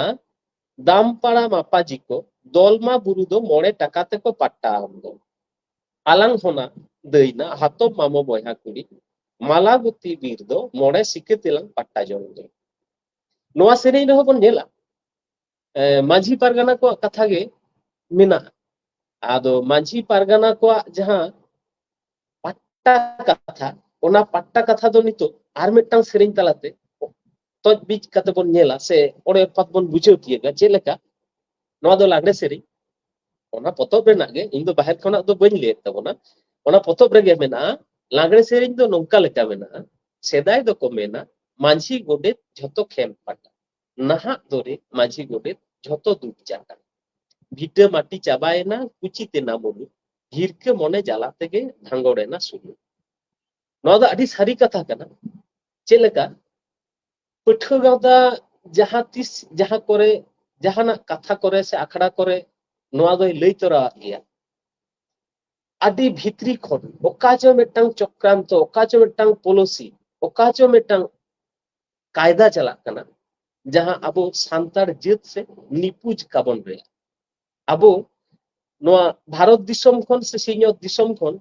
दामपाड़ा मापाजी को दोलमा बुरु दो मोड़े टाका ते को पट्टा आम दो आलांग होना दैना हातो मामो बयहा कुड़ी माला गुती बीर दो मोड़े सिके तिलंग पट्टा जोन दो नोआ सेरेंज रहो बन नेला मांझी पारगाना को कथा गे मेना आदो मांझी पारगाना को जहां पट्टा कथा ओना पट्टा कथा दो नितो आर मिटांग सेरेंज तलाते तोज बीच कते बन नेला से ओडे पत बन बुझेव तियेगा जेलेका नोआ दो लागड़े सेरेंज ओना पतोब रेना गे इन दो बाहर खना दो बन ले तबोना ओना पतोब रेगे मेना लागड़े सेरेंज दो नोंका लेका मेना सेदाय दो को मेना मांझी गोडेत झतो खेम पट्टा नहा दोरे मांझी गोडेत झतो दुप जाटा भिटे माटी चाबायना कुचिते ना मोलु हिरके मने जाला तेगे भांगोड़ेना सुलु नोआ दो आदि सारी कथा कना चेलेका पठो गावता जहां तिस जहां करे जहाना कथा करे से आखड़ा करे नोआ दो लई तोरा गया आदि भित्री खन ओकाचो मिटांग चक्रांत ओकाचो मिटांग पॉलिसी ओकाचो मिटांग कायदा चला कना जहां अबो सांतार जेत से निपुज काबन रे अबो नोआ भारत दिसम खन से सिन्यो दिसम खन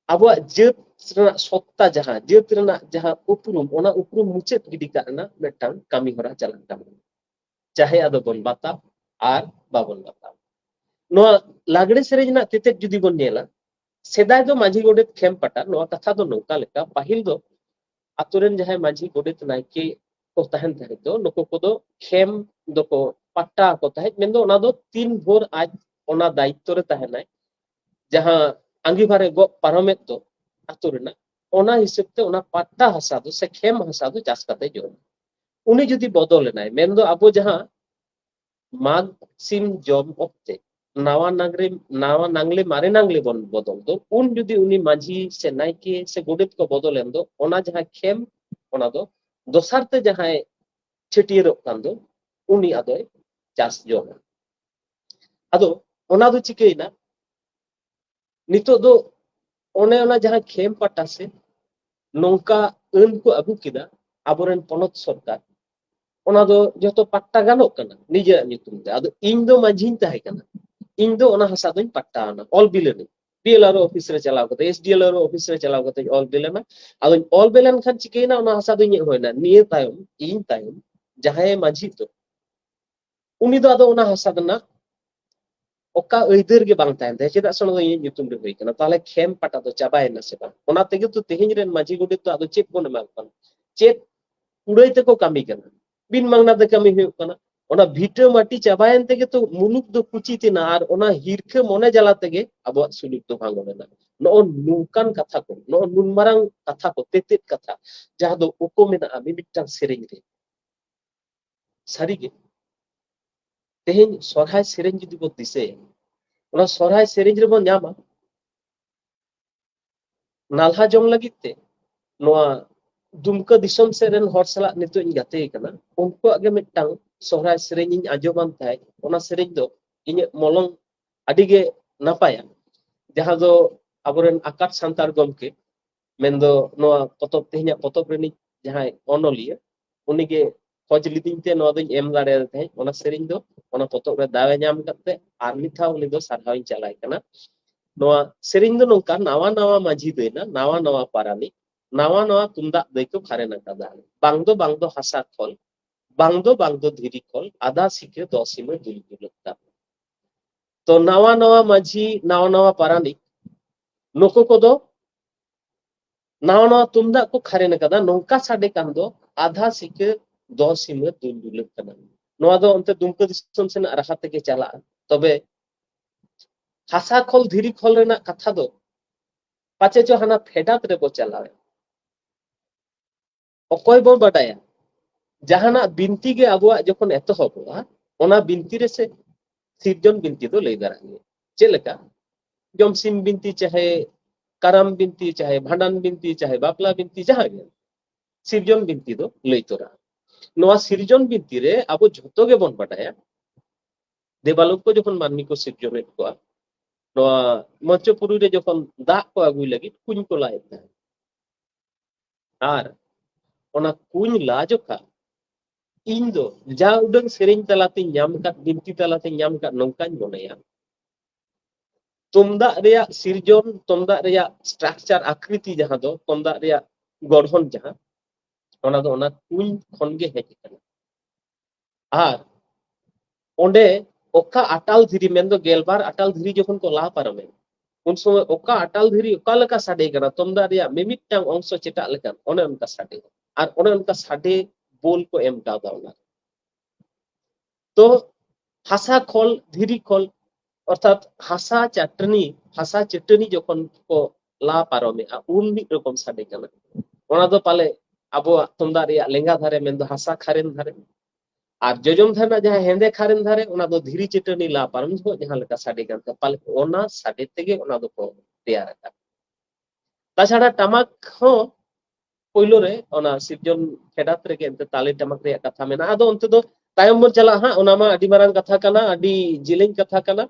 अबो जेत रेना सत्ता जहां जेत रेना जहां उपरुम ओना उपरुम मुचेत गिडी काना मिटांग कामी होरा चला कना चाहे आदो बन बाता आर बाबन बाता नोआ लागड़े सेरेंज ना तेते जुदी बन नेला सेदाय दो मांझी गोडेत खेम पटा नोआ कथा दो नौका लेका पाहिल दो आतुरेन जहां मांझी गोडेत नायके को तहन तहे दो नको को दो खेम दो को पट्टा को तहे मेन दो ओना दो 3 भोर आज ओना दायित्व रे तहनाय जहां अंगीभारे गो पारमेत तो आतु रेना ओना हिसाब ते ओना पट्टा हसा दो से खेम हसा दो चाष कते जोम उनी जुदी बदलेनाय मेन दो आबो जहां माग सिम जॉब ऑक्ते नावा नांगले मारे नांगले बन बदल दो उन जुदी उनी माझी से नाइके से गोडेत को बदल एन दो ओना जहां खेम ओना दो दोसारते जहां छिटियरो कान दो उनी आदोय चास जोम आदो ओना दो चिकेना नितो दो ओने ओना जहां खेम पट्टा से नौका अन को अगु किदा आबोरेन पनत सरकार ओना दो जतो पट्टा गानो कना निजे नितुम दे आदो इन दो माझिन ताहे कना इन दो ओना हसा दोन पट्टा ना ऑल बिलेनी पीएलआर ऑफिस रे चलाव कते एसडीएलआर ऑफिस रे चलाव कते ऑल बिलेना आदो ऑल बिलेन खान चिकेना ओना हसा दोन होयना निये तायम इन तायम जहां माझी तो उनी दो आदो ओना हसा दना ओका अइदर गे बांग तायन दे चेदा सोना दो इन नितुम रे होय कना ताले खेम पट्टा दो चाबायना से बा ओना तेगे तो तेहिन रेन माझी गोडे तो आदो चेक बोन मा कन चेक कुड़ाई तको कामी कना बिन मांगना दे कामी हुय कना ओना भीटा माटी चाबायन तेगे तो मुलुक दो कुचितिना आर ओना हिरखे मने जाला तेगे अब सुलुक दो भांगोना नो नुकान कथा को नो नुनमारांग कथा को तेतेत कथा जहां दो उको मेना आमी मिटांग सेरेंग रे सारी गे तेहेन सोरहाय सेरेंग जुदी बो दिसे ओना सोरहाय सेरेंग रे बो न्यामा नालहा जोंग लगित ते नोआ दुमका दिसम से रेन हर सला नितो इन गाते कना उनको आगे मिटांग सोहराय सेरेंग इन आजोबान थाय ओना सेरेंग दो इन मलंग अडिगे नापाया जहां दो आबोरेन आकाश सांतार गमके मेंदो नोआ पतब तेहिया पतब रेनी जहां ओनोलिया उनिगे खोज लिदिन ते नोआ दो एम दाड़े थाय ओना सेरेंग दो ओना पतब रे दावे ᱧᱟᱢ कते आर मिथा उनि दो सारहाव इन चलाय कना नोआ सेरेंग दो नोंका नावा नावा माझी देना नावा नावा पारानी नावा नावा तुंदा देखो खारे नकादा बांग दो हसा खोल बांग दो धीरी खोल आधा सिके 10 में दुलता तो नावा नावा माझी नावा पारानी नुको को दो नावा तुंदा को खारे नकादा नौका साडे कान दो आधा सिके 10 में दुलता नोआ दो अंते दुमका दिसम से राहा तेगे चला तबे हसा खोल धीरी खोल रेना कथा दो पाचे जो हाना फेडात रे बो चलावे अकोय बो बाडाया जहाना बिनती गे अबुआ जखन एतहबा ओना बिनती रे से सिरजन बिनती दो लई दारांगे चेलका जमसिम बिनती चाहे करम बिनती चाहे भांडन बिनती चाहे बापला बिनती जहां गे सिरजन बिनती दो लई तोरा नोआ सिरजन बिनती रे अबो झतो गे बन बाडाया देवालोक को जखन माननी को सिरजन को नोआ मंचपुरी रे जखन दा को आगुई लगी कुñ को लायता आर ओना कुñ ला जोखा इन दो जा उडंग सेरेंग तलाते ᱧᱟᱢ kat बिनती तलाते ᱧᱟᱢ kat नौकाñ मोनेया तुमदा रेया सिरजन तुमदा रेया स्ट्रक्चर आकृति जहां दो तुमदा रेया गठन जहां ओना दो ओना कुñ खन गे हेज kana आर ओंडे ओका अटाल धीरी मेंदो गेलबार अटाल धीरी जखन को ला पारमे उन समय ओका अटाल धीरी ओका लका साडे kana तुमदा रेया मिमिटांग अंश चेटा लेकान ओने उनका साडे आर ओने उनका साडे बोल को एम कादा ओना तो हासा खोल धीरी खोल अर्थात हासा चटनी जखन को ला पारमे उन मिद रकम साडे kana ओना दो पाले अबो तुमदा रेया लेंगा धारे मेंदो हासा खारेन धारे और जजम धारे जहां हेंदे खारेन धारे ओना दो धीरी चटनी ला पारम जो जहां लेका साडेกันपाले ओना साडे तेगे ओना दो को तैयार का ताछाड़ा टमाक हो पहिलो रे ओना सिरजन फेडात रे के ताले टमाक रे कथा मेना आदो अंत दो तायम बन चला हा ओना मा अडी मारांग कथा कना अडी जिलें कथा कना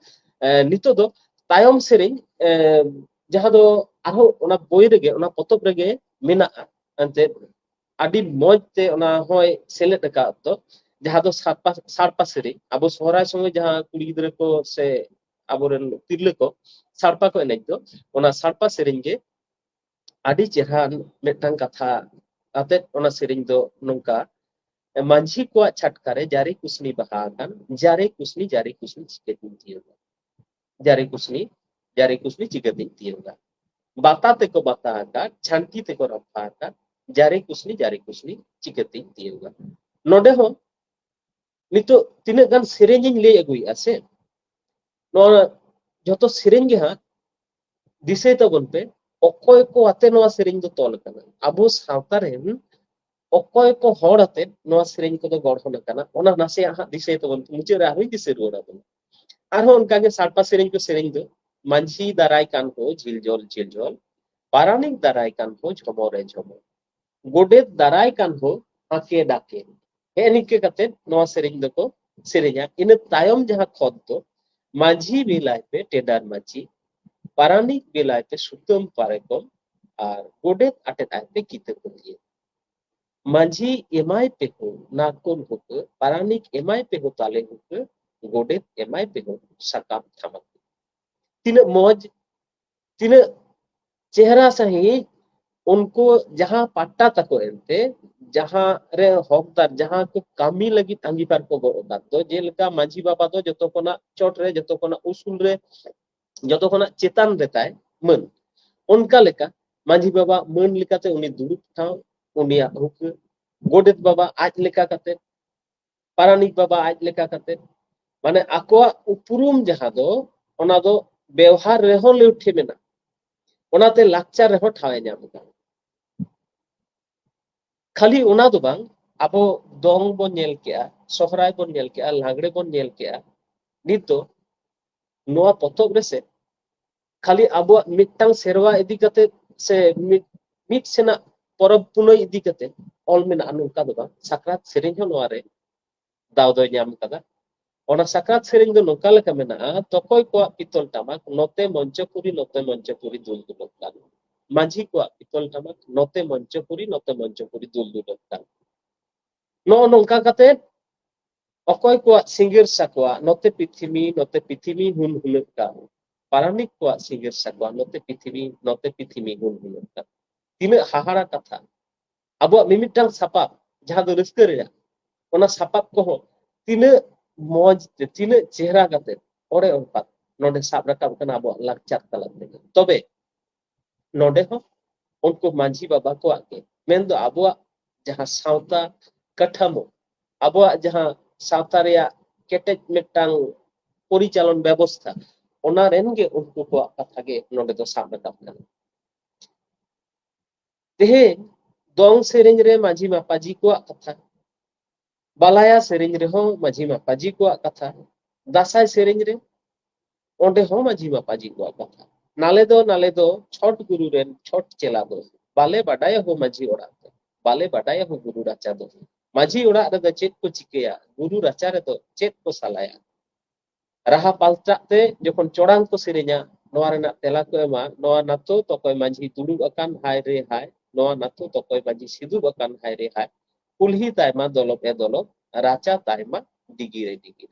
नितो दो तायम सेरेंग जहां दो आरो ओना बोई रे गे ओना पतब रे गे मेना अंते अडी मौज ते ओना होय सेलेट का तो जहां दो सारपा सेरेंग अब सोहराय समय जहां कुड़ी गिदरे को से आबोरेन तिरले को सारपा को एनेज दो ओना सारपा सेरेंग गे आदि चेहरा मेटांग कथा आते ओना सेरेंग दो नोंका मांझी को छटकारे जारी कुसनी बहाकान जारी कुसनी चिकेतिन तियोगा जारी कुसनी चिकेतिन तियोगा बाताते को बताका छांटी ते को रफाका जारी कुसनी चिकेतिन तियोगा नोडे हो नितो तीना गान सेरेंज ले अगुई से नोआ जतो सेरेंज गे हां दिसे तबन पे अकोय को आते नोआ सेरेंज दो तोल कना अबो सावता रेन अकोय को हड़ आते नोआ सेरेंज को दो गढ़न कना ओना नासे हां दिसे तबन मुचे रे आहुई दिसे रोड़ा बन आरो उनका के सारपा सेरेंज दो मांझी दाराय कान को झिलझोल पारानिक दाराय कान को झमोरे झमो गोडेत दाराय कान को आके डाके हे निके कते नोआ सेरेंज दो को सेरेंजा इन तायम जहां खोद दो मांझी बिलाय पे टेडार माची पारानिक बिलाय पे सुतम पारेकम और गोडेत आटे पे कीते को लिए मांझी एमाय पे हो नाकोन होके पारानिक एमाय पे हो ताले होके गोडेत एमाय पे हो सकाम थमक तीन मौज तीन चेहरा सही उनको जहां पाट्टा तको एनते जहां रे हकदार जहां को कामी लगी अंगीकार को गोदा तो जेलका मांझी बाबा दो जतो कोना चोट रे जतो कोना उसूल रे जतो कोना चेतन रहता मन उनका लेका मांझी बाबा मन लेकाते उनी दुरुप ठाव उनिया हुक गोडेत बाबा आज लेका कते पारानिक बाबा आज लेका कते माने आकोआ उपरुम जहां दो ओना दो व्यवहार रेहो लेउठे मेना ओनाते लाक्चर रेहो ठावे ᱧᱟᱢ दा खाली ओना दो बांग आबो दोंग बोन नेल केआ सोहराय बोन नेल केआ लागड़े बोन नेल केआ नित दो नोआ पतोब रे से खाली आबो मिटटांग सेरवा इदी कते से मिट सेना परब पुनय इदी कते ऑल मेना अनुका दो बांग साकरात सेरेंज हो नोआ रे दाव दो ᱧᱟᱢ कदा ओना साकरात सेरेंज दो नोका लेका मेना तोकय को पितल टामाक नोते मंचपुरी दुल दुलकान मांझी को पितल टामाक नोते मंचपुरी दुल दुलकान नो नोका कते अकोय को सिंगर साकवा नोते पृथ्वी हुन हुनका पारानिक को सिंगर साकवा नोते पृथ्वी हुन हुनका तीन हाहारा कथा अब मिमिटांग सापाब जहां दो रस्क रे ओना सापाब को तीन मौज तीन चेहरा कते ओरे उनपा नोडे साब रकाब कना अब लाक्चर तलाते तबे नोडे हो उनको मांझी बाबा को आके मेन दो अब जहां सावता कठामो अब जहां सावता रे केटेज मिटांग परिचालन व्यवस्था ओना रेन गे उनको को कथा गे नोडे दो साब रकाब कना तेहे दोंग सेरेंज रे मांझी मापाजी को कथा बालाया सेरेंज रे हो मांझी मापाजी को कथा दासाय सेरेंज रे ओंडे हो मांझी मापाजी को कथा नाले दो छोट गुरु रेन छोट चेला दो बाले बाडाय हो मांझी ओड़ा बाले बाडाय हो गुरु राचा दो मांझी ओड़ा रे द चेत को चिकेया गुरु राचा रे दो चेत को सालाया राहा पाल्टाते जखन चोड़ांग को सेरेंजा नोआ रेना तेला को एमा नोआ नातो तोकय मांझी दुडुब अकान हाय रे हाय नोआ नातो तोकय मांझी सिदुब अकान हाय रे हाय कुल्ही तायमा दलप ए दलप राचा तायमा डिगी रे डिगी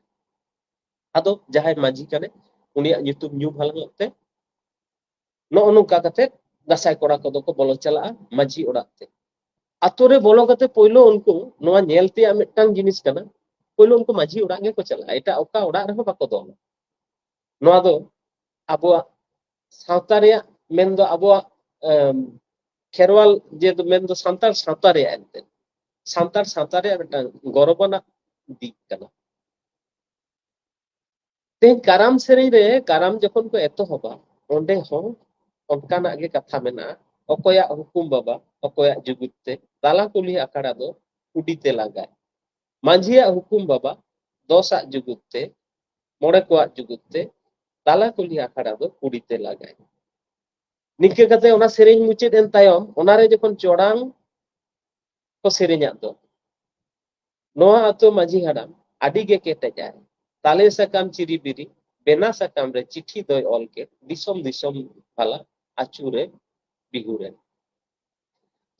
आदो जहाय मांझी कने उनिया ᱧᱩᱛᱩᱢ ᱧᱩ हालंगते नो नोका कते दासाय कोड़ा को दो को बोलो चला मांझी ओड़ा ते आतो रे बोलो कते पहलो उनको नोआ नेलते आ मिटटांग जिनिस कना पहलो उनको मांझी ओड़ा गे को चला एटा ओका ओड़ा रे बाको दो नोआ दो आबो सावता रे मेन दो आबो खेरवाल जे दो मेन दो सांतार सावता रे एंते सांतार सावता रे मिटटांग गौरवना दिक कना ते काराम सेरेंज रे काराम जखन को एतो होबा ओंडे हो ओनकाना गे कथा मेना अकोया हुकुम बाबा अकोया जुगुते ताला कुली आखड़ा दो उडीते लगाय मांझिया हुकुम बाबा दोसा जुगुते मोड़े को जुगुते ताला कुली आखड़ा दो उडीते लगाय निके कते ओना सेरेंज मुचेद एन तायम ओना रे जखन चोड़ांग को सेरेंजा दो नोआ अतो मांझी हाडाम आडी गे केटेजाय ताले सकाम चिरी बिरी बेना सकाम रे चिट्ठी दोय ऑल के दिसम दिसम भाला आचुरे बिहुरे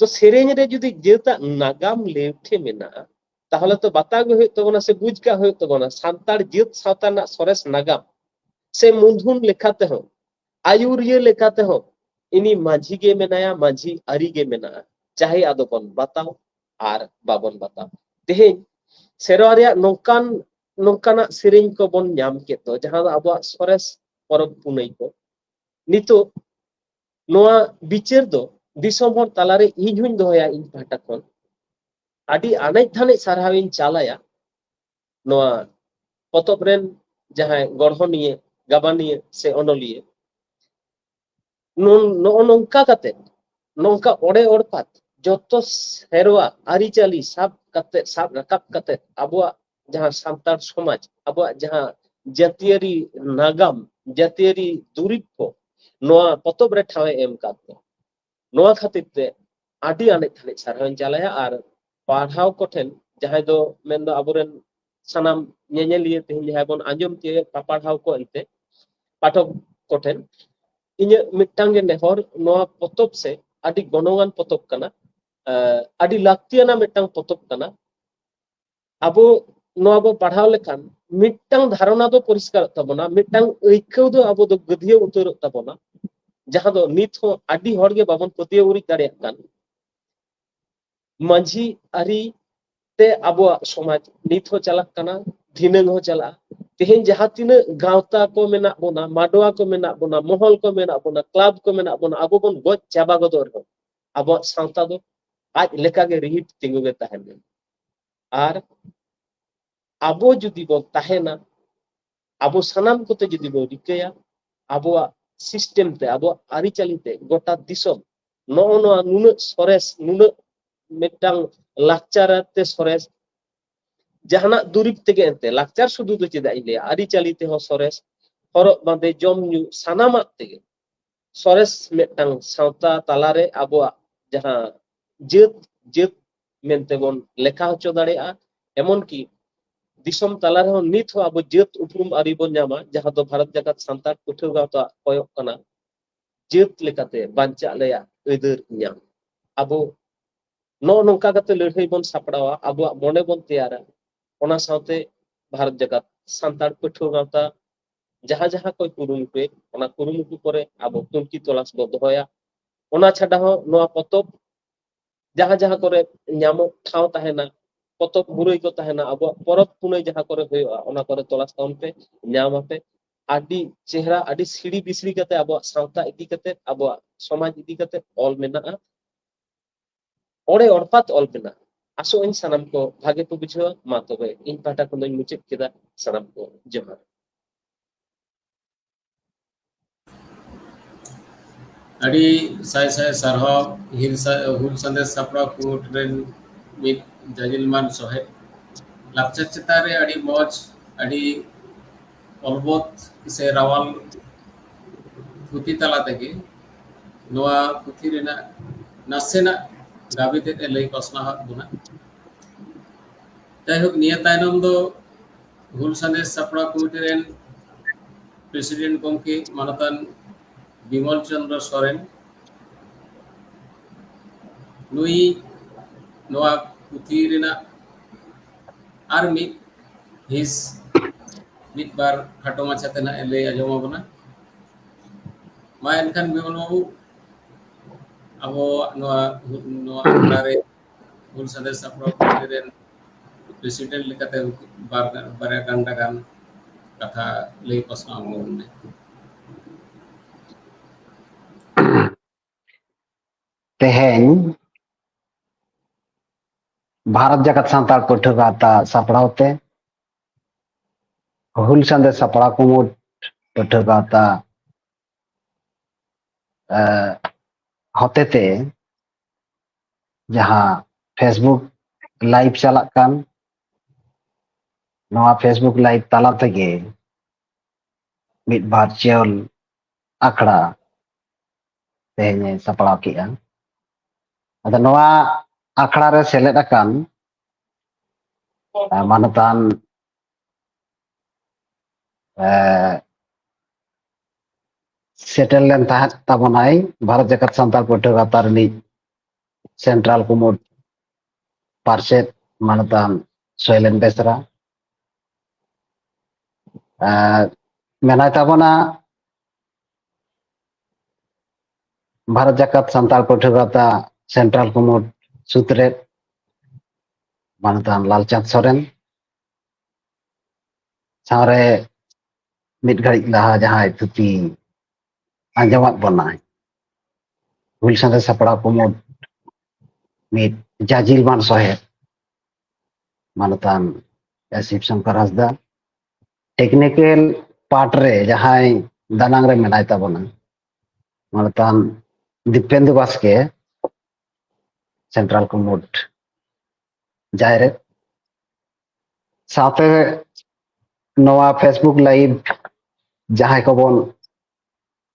तो सेरेंज रे जुदी जेता नागाम लेउठे मेना ताहले तो बातागे होय तबना से बुझका होय तबना सांतार जेत सावता ना सरेस नागाम से मुंधुन लेखाते हो आयुरिये लेखाते हो इनी मांझी गे मेनाया मांझी अरी गे मेना चाहे आदो बन बताओ आर बाबन बताओ तेहे सेरवा रे नोकान नोकाना सेरेंज को बन ᱧᱟᱢ केतो जहां आबो सरेस परब पुनई को नितो नोआ बिचार दो दिसम हर तालारे इन हुन दोया इन पाटा खन आडी आनै थाने सारहाविन चालाया ᱱᱚᱣᱟ ᱯᱚᱛᱚᱵ ᱨᱮᱱ ᱡᱟᱦᱟᱸᱭ ᱜᱚᱲᱦᱚᱱᱤᱭᱟᱹ ᱜᱟᱵᱟᱱᱤᱭᱟᱹ ᱥᱮ ᱚᱱᱚᱞᱤᱭᱟᱹ ᱱᱚᱜᱼᱚ ᱱᱚᱝᱠᱟ ᱠᱟᱛᱮ ᱱᱚᱝᱠᱟ ᱚᱲᱮ ᱚᱲᱯᱟᱛ ᱡᱚᱛᱚ ᱥᱮᱨᱣᱟ ᱟᱹᱨᱤᱪᱟᱹᱞᱤ ᱥᱟᱵ ᱨᱟᱠᱟᱵ ᱠᱟᱛᱮ ᱟᱵᱚᱣᱟᱜ ᱡᱟᱦᱟᱸ ᱥᱟᱱᱛᱟᱲ ᱥᱚᱢᱟᱡᱽ ᱟᱵᱚᱣᱟᱜ ᱡᱟᱦᱟᱸ ᱡᱟᱹᱛᱤᱭᱟᱹᱨᱤ ᱱᱟᱜᱟᱢ ᱡᱟᱹᱛᱤᱭᱟᱹᱨᱤ ᱫᱩᱨᱤᱵ ko ᱱᱚᱣᱟ ᱯᱚᱛᱚᱵ ᱨᱮ ᱴᱷᱟᱶ ᱮᱢ ᱠᱟᱫ ᱛᱮ ᱱᱚᱣᱟ ᱠᱷᱟᱹᱛᱤᱨ te ᱟᱹᱰᱤ ᱟᱱᱮᱡ ᱫᱷᱟᱱᱮᱡ ᱥᱟᱨᱦᱟᱣᱤᱧ ᱪᱟᱞᱟᱭᱟ ᱟᱨ ᱯᱟᱲᱦᱟᱣ ᱠᱚ ᱴᱷᱮᱱ ᱡᱟᱦᱟᱸᱭ ᱫᱚ ᱢᱮᱱᱫᱚ ᱟᱵᱚᱨᱮᱱ ᱥᱟᱱᱟᱢ ᱧᱮᱧᱮᱞᱤᱭᱟᱹ ᱛᱮᱦᱮᱧ ᱡᱟᱦᱟᱸᱭ ᱵᱚᱱ ᱟᱸᱡᱚᱢ ᱛᱤᱭᱳᱜ ᱯᱟᱲᱦᱟᱣ ᱠᱚ ᱮᱱᱛᱮ ᱯᱟঠক ᱠᱚ ᱴᱷᱮᱱ ᱤᱧᱟᱹᱜ ᱢᱤᱫᱴᱟᱝ ᱜᱮ ᱱᱮᱦᱚᱨ ᱱᱚᱣᱟ ᱯᱚᱛᱚᱵ ᱥᱮ ᱟᱹᱰᱤ ᱜᱚᱱᱚᱝᱟᱱ ᱯᱚᱛᱚᱵ ᱠᱟᱱᱟ ᱟᱹᱰᱤ ᱞᱟᱹᱠᱛᱤᱭᱟᱱᱟᱜ ᱢᱤᱫᱴᱟᱝ ᱯᱚᱛᱚᱵ ᱠᱟᱱᱟ ᱟᱵᱚ ᱱᱚᱣᱟ ᱵᱚ ᱯᱟᱲᱦᱟᱣ ᱞᱮᱠᱷᱟᱱ ᱢᱤᱫᱴᱟᱝ ধারণা ᱫᱚ ᱯᱚরিষ্কারᱚᱜ ᱛᱟᱵᱚᱱᱟ ᱢᱤᱫᱴᱟᱝ ᱟᱹᱭᱠᱟᱹᱣ ᱫᱚ ᱟᱵᱚ ᱫᱚ ᱜᱟᱹᱫᱷᱤᱭᱟᱹ ᱩᱛᱟᱹᱨᱚᱜ ᱛᱟᱵᱚᱱᱟ ᱡᱟᱦᱟᱸ ᱫᱚ ᱱᱤᱛ ᱦᱚᱸ ᱟᱹᱰᱤ ᱦᱚᱲ ᱜᱮ ᱵᱟᱵᱚᱱ ᱯᱟᱹᱛᱭᱟᱹᱣ ᱩᱨᱤᱡ ᱫᱟᱲᱮᱭᱟᱜ ᱠᱟᱱ ᱢᱟᱹᱡᱷᱤ ᱟᱹᱨᱤ te abuak somaj nit ho chalak kana dhinang ho chala tehen jahan tinaak gawta ko menak bona madwa ko menak bona mohol ko menak bona club ko menak bona abo bon goj chaba godor ho abuak sawta do aj leka ge rihit tingu ge tahen ar abo judi bon tahena abo sanam kote judi bo rikaya abuak sistem te abuak ari chalite gota disom no nunak sores nunak metang lakchar te sores jahanak durib tege ente lakchar sudu do chedak ile ari chali te ho sores horok bande jom nyu sanamak tege sores metang sawta talare abuak jahan ᱡᱟᱹᱛ ᱢᱮᱱᱛᱮ ᱵᱚᱱ ᱞᱮᱠᱷᱟ ᱦᱚᱪᱚ ᱫᱟᱲᱮᱭᱟᱜᱼᱟ ᱮᱢᱚᱱ ᱠᱤ ᱫᱤᱥᱚᱢ ᱛᱟᱞᱟ ᱨᱮᱦᱚᱸ ᱱᱤᱛ ᱦᱚᱸ ᱟᱵᱚ ᱡᱟᱹᱛ ᱩᱯᱨᱩᱢ ᱟᱹᱨᱤ ᱵᱚᱱ ᱧᱟᱢᱟ ᱡᱟᱦᱟᱸ ᱫᱚ ᱵᱷᱟᱨᱚᱛ ᱡᱟᱠᱟᱛ ᱥᱟᱱᱛᱟᱲ ᱯᱟᱹᱴᱷᱩᱣᱟᱹ ᱜᱟᱶᱛᱟ ᱠᱚᱭᱚᱜ ᱠᱟᱱᱟ ᱡᱟᱹᱛ ᱞᱮᱠᱟᱛᱮ ᱵᱟᱧᱪᱟᱜ ᱨᱮᱭᱟᱜ ᱟᱹᱭᱫᱟᱹᱨ ᱧᱟᱢ ᱟᱵᱚ ᱱᱚᱜᱼᱚ ᱱᱚᱝᱠᱟ ᱠᱟᱛᱮ ᱞᱟᱹᱲᱦᱟᱹᱭ ᱵᱚᱱ ᱥᱟᱯᱲᱟᱣᱟ ᱟᱵᱚᱣᱟᱜ ᱢᱚᱱᱮ ᱵᱚᱱ ᱛᱮᱭᱟᱨᱟ ᱚᱱᱟ ᱥᱟᱶᱛᱮ ᱵᱷᱟᱨᱚᱛ ᱡᱟᱠᱟᱛ ᱥᱟᱱᱛᱟᱲ ᱯᱟᱹᱴᱷᱩᱣᱟᱹ ᱜᱟᱶᱛᱟ ᱡᱟᱦᱟᱸ ᱠᱚ ᱠᱩᱨᱩᱢᱩᱴᱩ ᱚᱱᱟ ᱠᱩᱨᱩᱢᱩᱴᱩ ᱠᱚᱨᱮ ᱟᱵᱚ ᱛᱩᱱᱠᱷᱤ ᱛᱚᱞᱟᱥ ᱵᱚ ᱫᱚᱦᱚᱭᱟ ᱚᱱᱟ ᱪᱷᱟᱰᱟ ᱦᱚᱸ ᱱᱚᱣᱟ ᱯᱚᱛᱚᱵ jahan kore nyamok ᱴᱷᱟᱶ tahena potop murai ko tahena abuak porop punai jahan kore huyoga ona kore tolas taon pe nyam ape adi chehra adi siri bisri kate abuak sawta idi kate abuak somaj idi kate ol mena'a ore orpat ol mena'a aso in sanam ko bhage ko bujhawa ma tobe in pahta khon doñ muchet keda sanam ko johar ᱟᱹᱰᱤ ᱥᱟᱭ ᱥᱟᱭ ᱥᱟᱨᱦᱟᱣ ᱦᱩᱞ ᱥᱟᱸᱫᱮᱥ ᱥᱟᱯᱲᱟᱣ ᱠᱩᱢᱩᱴ ᱨᱮᱱ ᱢᱤᱫ ᱡᱟᱡᱤᱞᱢᱟᱱ ᱥᱚᱦᱮᱫ ᱞᱟᱠᱪᱟᱨ ᱪᱮᱛᱟᱱ ᱨᱮ ᱟᱹᱰᱤ ᱢᱚᱡᱽ ᱟᱹᱰᱤ ᱚᱞᱵᱚᱛ ᱥᱮ ᱨᱟᱣᱟᱞ ᱯᱩᱛᱷᱤ ᱛᱟᱞᱟ ᱛᱮᱜᱮ ᱱᱚᱣᱟ ᱯᱩᱛᱷᱤ ᱨᱮᱱᱟᱜ ᱱᱟᱥᱮᱱᱟᱜ ᱜᱟᱵᱮ ᱛᱮᱫ ᱮ ᱞᱟᱹᱭ ᱯᱟᱥᱱᱟᱣ ᱟᱫ ᱵᱚᱱᱟ ᱡᱟᱭᱦᱳᱠ ᱱᱤᱭᱟᱹ ᱛᱟᱭᱱᱚᱢ ᱫᱚ ᱦᱩᱞ ᱥᱟᱸᱫᱮᱥ ᱥᱟᱯᱲᱟᱣ ᱠᱚᱢᱤᱴᱤ ᱨᱮᱱ ᱯᱨᱮᱥᱤᱰᱮন্ট ᱜᱚᱢᱠᱮ ᱢᱟᱱᱚᱛᱟᱱ বিমল চন্দ্র সরেন নুই নোয়া পুঁথি রেনা আর মিদ হিস মিদ বার খাটো মাছাতে না এলে আজম আবনা মা এনখান বিমল বাবু আবো নোয়া নোয়া আখড়ারে হুল সাঁদেশ সাপড়াও কমিটি রেন প্রেসিডেন্ট লেকাতে বারয়া গান্ডা গান কথা লই পাসনাও আমনে तेहें भारत जगत सान्ताड़ पाठ्य गाता सापड़ावते हुल संदेश सापड़ा कुमुट पाठ्य गाता होतेते जहां फेसबुक लाइव चलक कान नवा फेसबुक लाइव ताला तेगे मिड वर्चुअल आखड़ा तेहें सापड़ा किया अदा नवा आखड़ा रे सेलेद अकान मानतान सेटल लेन ताबनाई भारत जगत सान्ताड़ पाठ्य गाता रनी सेंट्रल कुमुट पार्षद मानतान सोयलेन बेसरा मेनाय ताबना भारत जगत सान्ताड़ पाठ्य गाता सेंट्रल कुमुट सूत्रे मानतान लालचंद सोरेन सारे मिड घड़ी लहा जहां थुती आंजमात बनाय हुल संदेश सापड़ा कुमुट मिड जाजिल मान सोहे मानतान शिव शंकर हांसदा टेक्निकल पार्ट रे जहां दानांग रे मेनाय ताबोना मानतान दीपेंदु बास्के सेंट्रल कुमुट जायरे साथे नवा फेसबुक लाइव जहां को बोन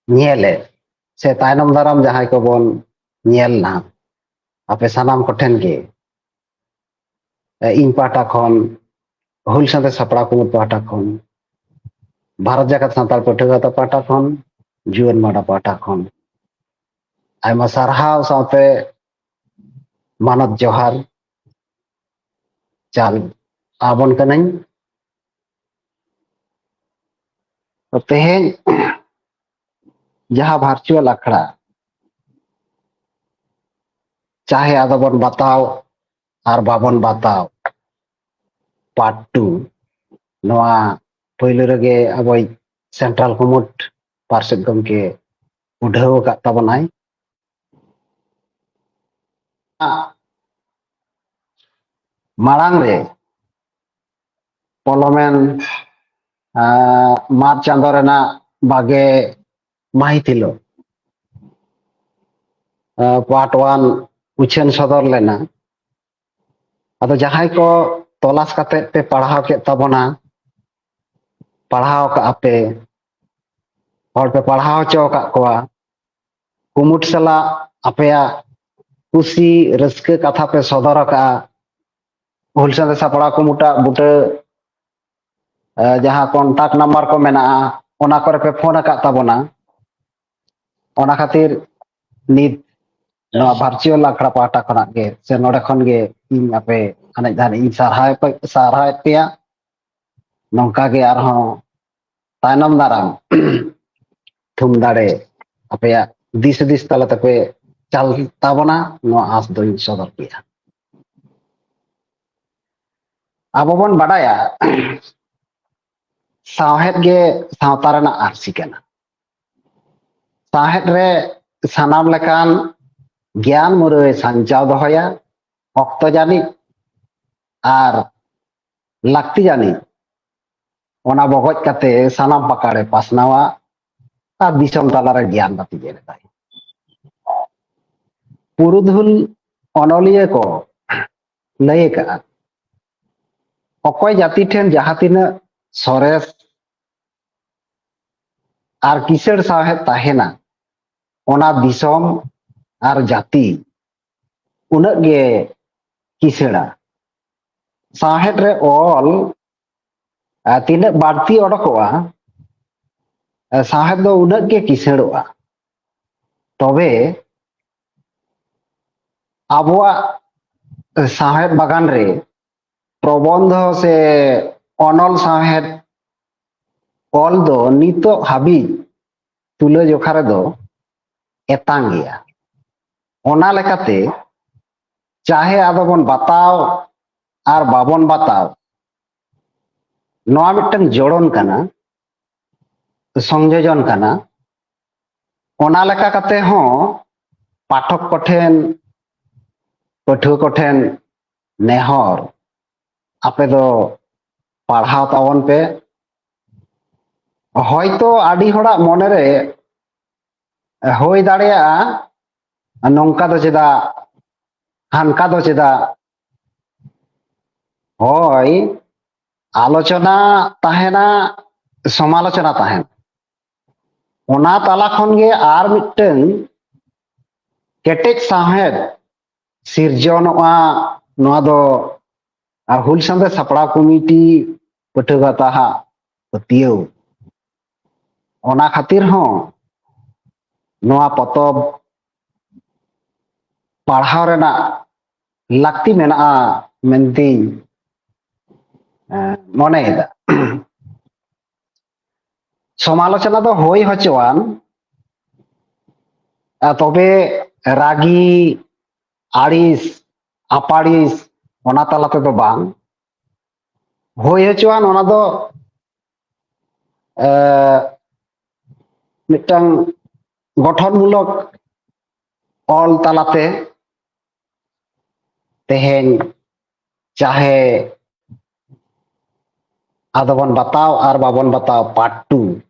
ñele से तायनम दाराम जहां को बोन ñel ना आपे सानाम कोठेन के इन पाटा खन हुल साथे सपड़ा कुमुट पाटा खन भारत जाकत सान्ताल पठेगाता पाटा खन जुवन माडा पाटा खन आयमा सारहाव साथे मानत जोहार चाल आबन कनाई तेहें जहां वर्चुअल अखड़ा चाहे आदबन बताओ और बाबन बताओ पार्ट 2 नवा पहले रगे अब सेंट्रल कुमुट पार्षद गमके उठाव का तबनाय मारांग रे पॉलोमेन मार्च चांदो रेना बागे माहितिलो पार्ट 1 उछन सदर लेना अदो जहां को तलाश काते पे पढ़ाव के तबना पढ़ाव का पे और पे पढ़ाव चो का कोआ कुमुट सला अपया कुसी रस्के कथा पे सदर का हुलसा सपड़ा कुमुटा बुटे जहां कॉन्टैक्ट नंबर को मेना ओना करे पे फोन का तबना ओना खातिर नित नवा वर्चुअल अखड़ा पाटा खना के से नोडे खन गे इन आपे अने जान इन सारहाय पेया नौका के आरहों तायनम दाराम थुम दाड़े अपया दिस दिस तला तपे चल ताबना नो आस दो सदर पेया अब बन बाडाया साहेब गे सावता रेना आरसी केना साहेब रे सानाम लेकान ज्ञान मुरे संचाव दहया अक्त जानी आर लाक्ति जानी ओना बगज काते सानाम पकाड़े पासनावा आ दिसम तालारे ज्ञान बाती जेलेताय पुरुधुल अनलिये को लय का अकय जाति ठेन जहां तिना सरेस आर किसर साहेब ताहेना ओना दिसम आर जाति उनग गे किसड़ा साहेब रे ऑल तीन बाड़ती ओडकोआ साहेब दो उनग गे किसड़ोआ तबे आबुआ साहेब बागान रे प्रबंध से अनल साहेब ऑल दो नितो हाबी तुले जोखा रे दो एतांग गया ओना लेकाते चाहे आदबन बताओ आर बाबन बताओ नवा मिटन जोड़न कना संयोजन कना ओना लेका काते हो पाठक कोठेन पठुआ कोठेन नेहर आपे दो पढ़ाव तावन पे हयतो आडी होड़ा मने रे होय दाड़ेया नौका दो चेदा हानका दो चेदा होय आलोचना ताहेना समालोचना ताहेन ओना ताला खन गे आर मिटन केटेज साहेब सिरजनवा नवा दो हुल संदे सपड़ा कमिटी पठुआ ताहा पतियो ओना खातिर हो नवा पतब पढ़ाव रेना लाक्ति मेना मेनती मनेदा समालोचना दो होय हचवान तबे रागी आड़िस आपाड़िस ओना तालाते दो बांग होय हचवान ओना दो मिटंग गठनमूलक ऑल तालाते तेहेन चाहे ᱟᱫᱚ ᱵᱚᱱ ᱵᱟᱛᱟᱣ ᱟᱨ ᱵᱟᱵᱚᱱ ᱵᱟᱛᱟᱣ ᱯᱟর্ট 2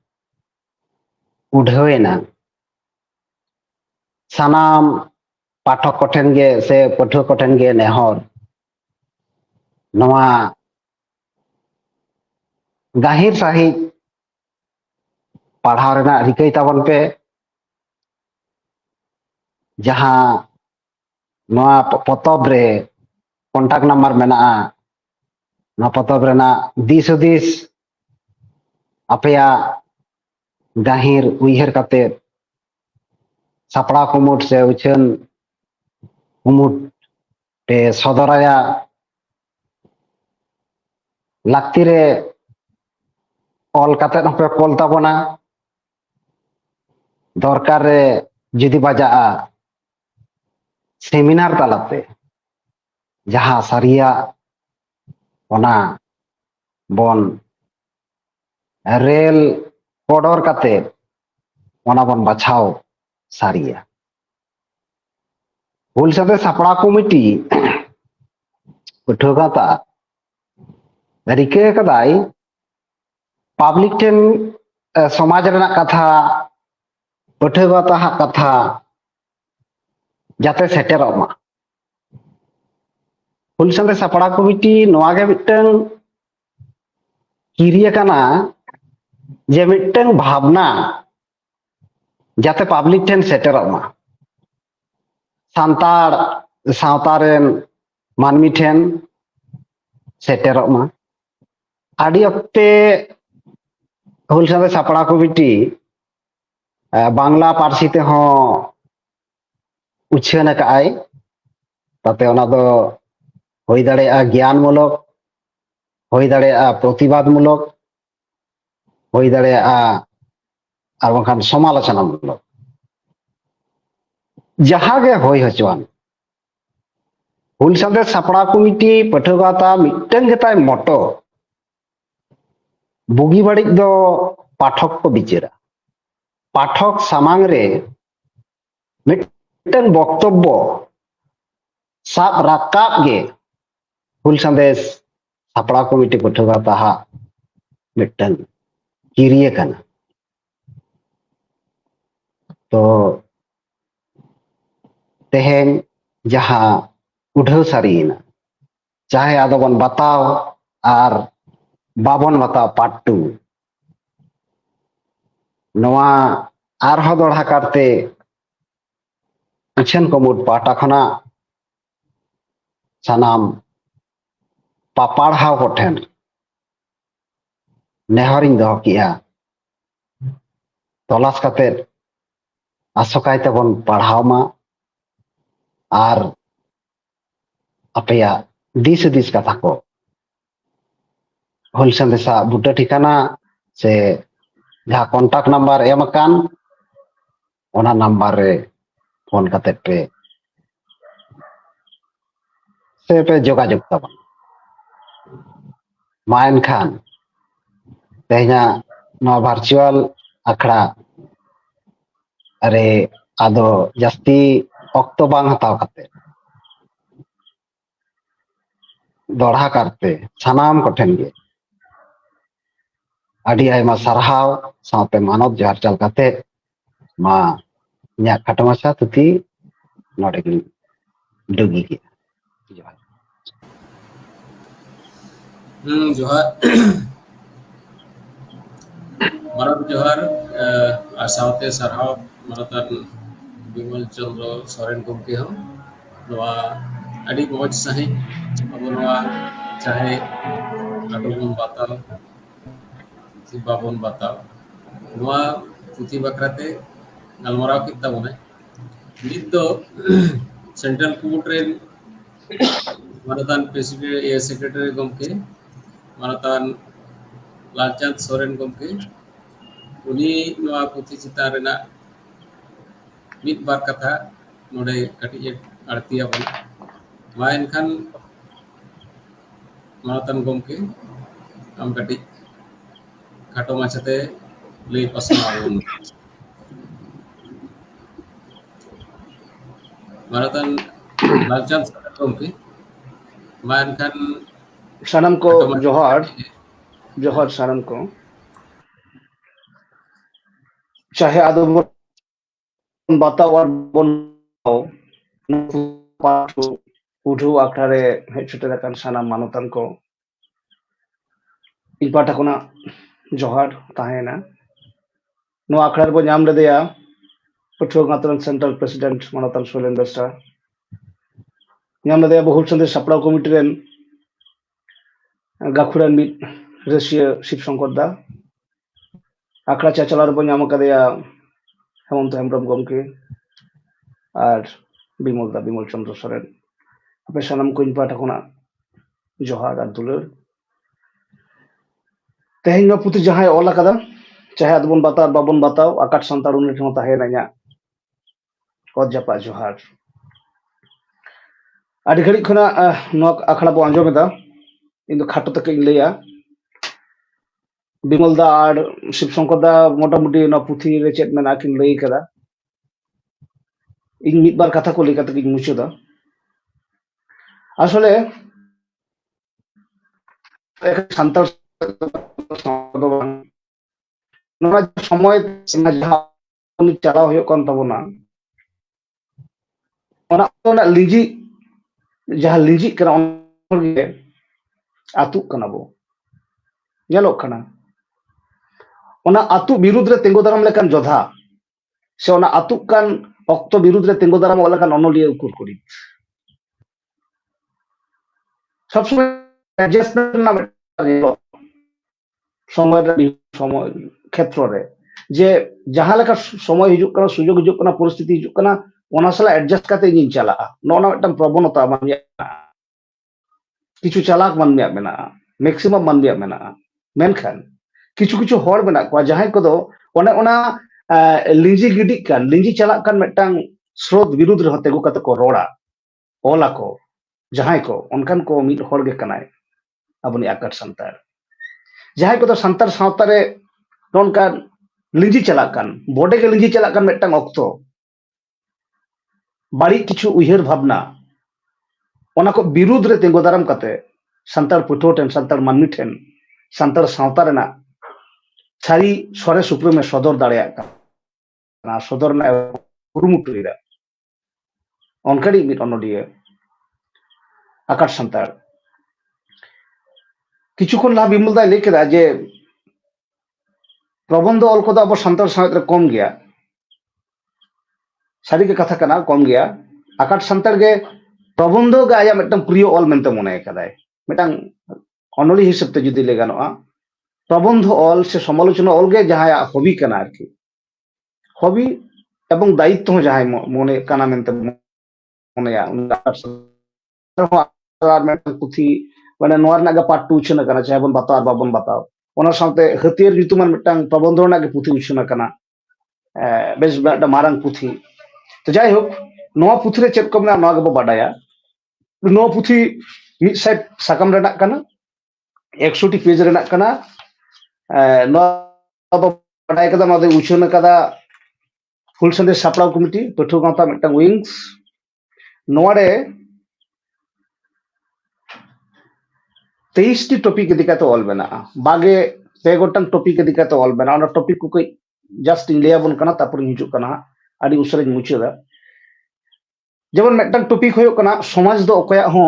उढ़ेना सानाम पाठक कोठेन गे से पठुआ कोठेन गे नेहर नवा गाहिर साहिज पढ़ाव रेना रिकाई ताबन पे जहां नवा पतब रे कॉन्टैक्ट नंबर मेना नवा पतब रेना दिस हुदिस अपया गाहिर उइहर काते सापड़ा कुमुट से उछन कुमुट पे सदराया लाक्ति रे कॉल काते पे कॉल ताबना दरकार रे जुदी बजा सेमिनार तालाते जहां सारिया ओना बन रेल कोडर काते ओना बन बछाव सारिया हुल साथे सापड़ा कमिटी पठुगाता रिके कदाई पब्लिक टेन समाज रेना कथा पठुगाता हा कथा जाते सेटेरमा हुल साथे सापड़ा कमिटी नोआ गे मिटन किरिया काना जे मिटन भावना जाते पब्लिक टेन सेटेरमा सांतार सावतारेन मानमी ठेन सेटेरमा आदि अक्ते हुल साथे सापड़ा कमिटी बांग्ला पार्सी ते हो उछन काई ताते ओना दो होई दाड़ेया ज्ञानमूलक होई दाड़ेया प्रतिवादमूलक होई दाड़ेया आर बांखान समालोचनामूलक जहां गे होई हचवान हुल साथे सापड़ा कमिटी पठुगाता मिटन गेताय मोटो बुगी बाड़ी दो पाठक को बिचारा पाठक सामांग रे मिटन बक्तव्य साब राकाब गे हुल संदेश सापड़ा कमिटी पठुगाता हा मिटन किरिया काना तो तेहेन जहां उढ़ाव सारीना चाहे आदो बन बताओ आर बाबन बताओ पार्ट 2 नवा आरह दोढ़ा करते उछन कमुट पाटा खना सानाम पापाड़हाव कोठेन नेहरिंग दो किया तलाश काते आसोकाय तेबन पढ़ाव मा आर अपया दिस दिस कथा को हुल संदेशा बुटा ठिकाना से जहां कॉन्टैक्ट नंबर एम कान ओना नंबर रे फोन काते पे जोगाजोग ताबन मायन खान तेहना नो वर्चुअल अखड़ा अरे आदो जस्ती ऑक्तो बांग हताव काते दोढ़ा करते सानाम कोठेन गे आदि आयमा सारहाव साथे मानव जोहार चाल काते मा न्या खटमासा तुति नोडे गिन डुगी गे जोहार जोहार मानव जोहार आसावते सरहाव मानतान बिमल चंद्र सोरेन गमके हम नवा अड़ी मौज सही अब नवा चाहे आडोबन बताओ si babon बताओ नवा पुथी बकराते गलमराव किता बने नित दो सेंट्रल कुमुट रेन मानतान प्रेसिडेंट या सेक्रेटरी गमके मानतान लालचंद सोरेन गमके उनी नवा पुथी चितान रेना मित बार कथा नोडे कटिजे आरतिया बन मा एनखान मानतान गमके आम कटि खाटो माछाते लई पासनाव मानतान लालचंद सोरेन गमके मा एनखान सनम को जोहार जोहर सारन को चाहे आदो बन बताओ और बन उठू आखड़े हेचुटे रकन साना मानोतन को इन पाटा कोना जोहर ताहेना नो आखड़े बो नाम लेदेया पठुआ गातरन सेंट्रल प्रेसिडेंट मानोतन सोलेन बेस्टा नाम लेदेया बहुल संदेश सपड़ा कमिटी रेन गाखुरन मिट रशिया शिव शंकर दा आखड़ा चाचलार बो नाम कदेया हेमंत हेम्ब्रम गमके और बिमल चंद्र सोरेन अपे सानाम को इन पाटा कोना जोहार और दुलर तेहेन नो पुति जहां ऑल कदा चाहे अदबन बताओ बाबन बताओ आकाश संतार उन्हें ठो ताहे नया कद जपा जोहार आदि घड़ी खना नो आखड़ा बो आंजोमेदा इन दो खाटो तक लैया बिमल दा और शिव शंकर दा मोटामुटी नो पुथि रे चेत मेना किन लई कदा इन मिद बार कथा को लेकर तक मुचुदा আসলে সান্তাল ᱱᱚᱣᱟ সময় ᱡᱟᱦᱟᱸ ᱪᱟᱞᱟᱣ ᱦᱩᱭᱩᱜ ᱠᱟᱱ ᱛᱟᱵᱚᱱᱟ ᱚᱱᱟ ᱞᱤᱸᱡᱤ ᱡᱟᱦᱟᱸ ᱞᱤᱸᱡᱤᱜ ᱠᱟᱱᱟ ᱚᱱᱟᱜᱮ ᱟᱹᱛᱩᱜ ᱠᱟᱱᱟ ᱵᱚ ᱧᱮᱞᱚᱜ ᱠᱟᱱᱟ ᱚᱱᱟ ᱟᱹᱛᱩ ᱵᱤᱨᱩᱫᱽ ᱨᱮ ᱛᱤᱸᱜᱩ ᱫᱟᱨᱟᱢ ᱞᱮᱠᱟᱱ ᱡᱚᱫᱷᱟ ᱥᱮ ᱚᱱᱟ ᱟᱹᱛᱩᱜ ᱠᱟᱱ ᱚᱠᱛᱚ ᱵᱤᱨᱩᱫᱽ ᱨᱮ ᱛᱤᱸᱜᱩ ᱫᱟᱨᱟᱢᱚᱜ ᱞᱮᱠᱟᱱ ᱚᱱᱚᱞᱤᱭᱟᱹ ᱩᱠᱩᱨ ᱠᱩᱲᱤ सब समय एडजस्टमेंट समय क्षेत्र रे जे जहां लेका समय हिजुक कना सुजोग हिजुक कना परिस्थिति हिजुक कना ओना सला एडजस्ट काते इन चला नोना मिटन प्रवणता मानिया किछु चालाक मानमिया मेना मैक्सिमम मानमिया मेना मेनखान किछु किछु हर मेना को जहां को दो ओना लिंजी गिडी कान लिंजी चला कान मिटन स्रोत विरुद्ध रे हते गो काते को रोड़ा ओला को जहां को उनकान को मिट हर गे कनाय अबनी आकाट संतार जहां को तो संतार सावतारे नोनकान लिंजी चला कान बॉडी के लिंजी चला कान मिटन ऑक्तो बाड़ी किछु उयहर भावना ओना को विरुद्ध रे तिंगो दाराम कते संतार पुठो ठेन संतार मानमी ठेन संतार सावता रेना छारी सरे सुप्रे में सदर दाड़िया का सदर ना कुरुमुटुइरा ओनकाडी मिट अनोडिया आकाश संतार किछुक्षण लाहा बिमल दा लई केदा जे प्रबंध ऑल को अब संतार साहित्य रे कम गया सारी के कथा कना कम गया आकाश संतार गे प्रबंध गे आया मिटन प्रिय ऑल मेनते मने कदाय मिटन अनोली हिसाब ते जुदी ले गानोआ प्रबंध ऑल से समालोचना ऑल गे जहां हॉबी कना आरकी हॉबी एवं दायित्व जहां मने कना मेनते मनेया पुथी माने नोर ना पार्ट 2 उछना कना चाहे बन बताओ बाबन बताओ ओना साथे हथियार जुतुमान मिटन प्रबंध ना गे पुथी उछना कना बेस बड़ा मारंग पुथी तो जाय हो नोआ पुथी रे चेक कमना नोआ गे बाडाया नोआ पुथी मिड साइड साकाम रेना कना 100 पेज रेना कना नोआ बाडाय कदा नोदे उछना कदा फुल संदेश सापड़ाव कमिटी पठुआ गांवता मिटन विंग्स नोआ रे 23 टी टॉपिक इदिकाते ऑल बना बागे पे गोटन टॉपिक इदिकाते ऑल बना ओना टॉपिक को जस्ट इंडिया बन कना तापर हिजु कना आदि उसरे मुचेदा जेमन मिटन टॉपिक होयो कना समाज दो ओकया हो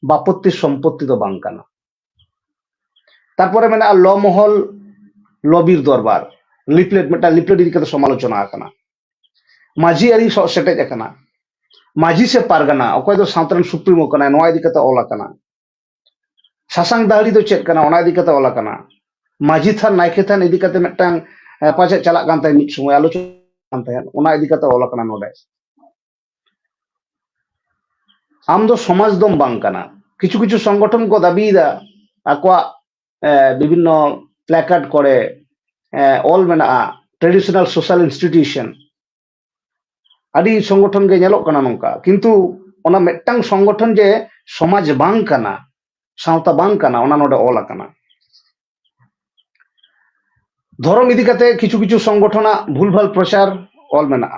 बापत्ति संपत्ति दो बांग कना तारपरे मेना लॉ महल लॉबीर दरबार लिफलेट मिटा लिफलेट इदिकाते समालोचना कना माझी आरी सेटेज कना माझी से पारगाना ओकय दो सावतरन सुप्रीमो कना नोआ इदिकाते ऑल कना सासांग दाहड़ी दो चेक कना ओना इदिकाते ऑल कना माझी थान नायके थान इदिकाते मिटन पाचे चला कान ताय मिट समय आलोचना कान ताय ओना इदिकाते ऑल कना नोडे आम दो समाज दम बांग कना किछु किछु संगठन को दाबीदा आकवा विभिन्न प्लेकार्ड करे ऑल मेना ट्रेडिशनल सोशल इंस्टीट्यूशन आदि संगठन के नेलोक कना नोंका किंतु ओना मिटन संगठन जे समाज बांग कना सावता बांग कना ओना नोडे ऑल कना धर्म इदिकाते किछु किछु संगठना भूलभाल प्रचार ऑल मेना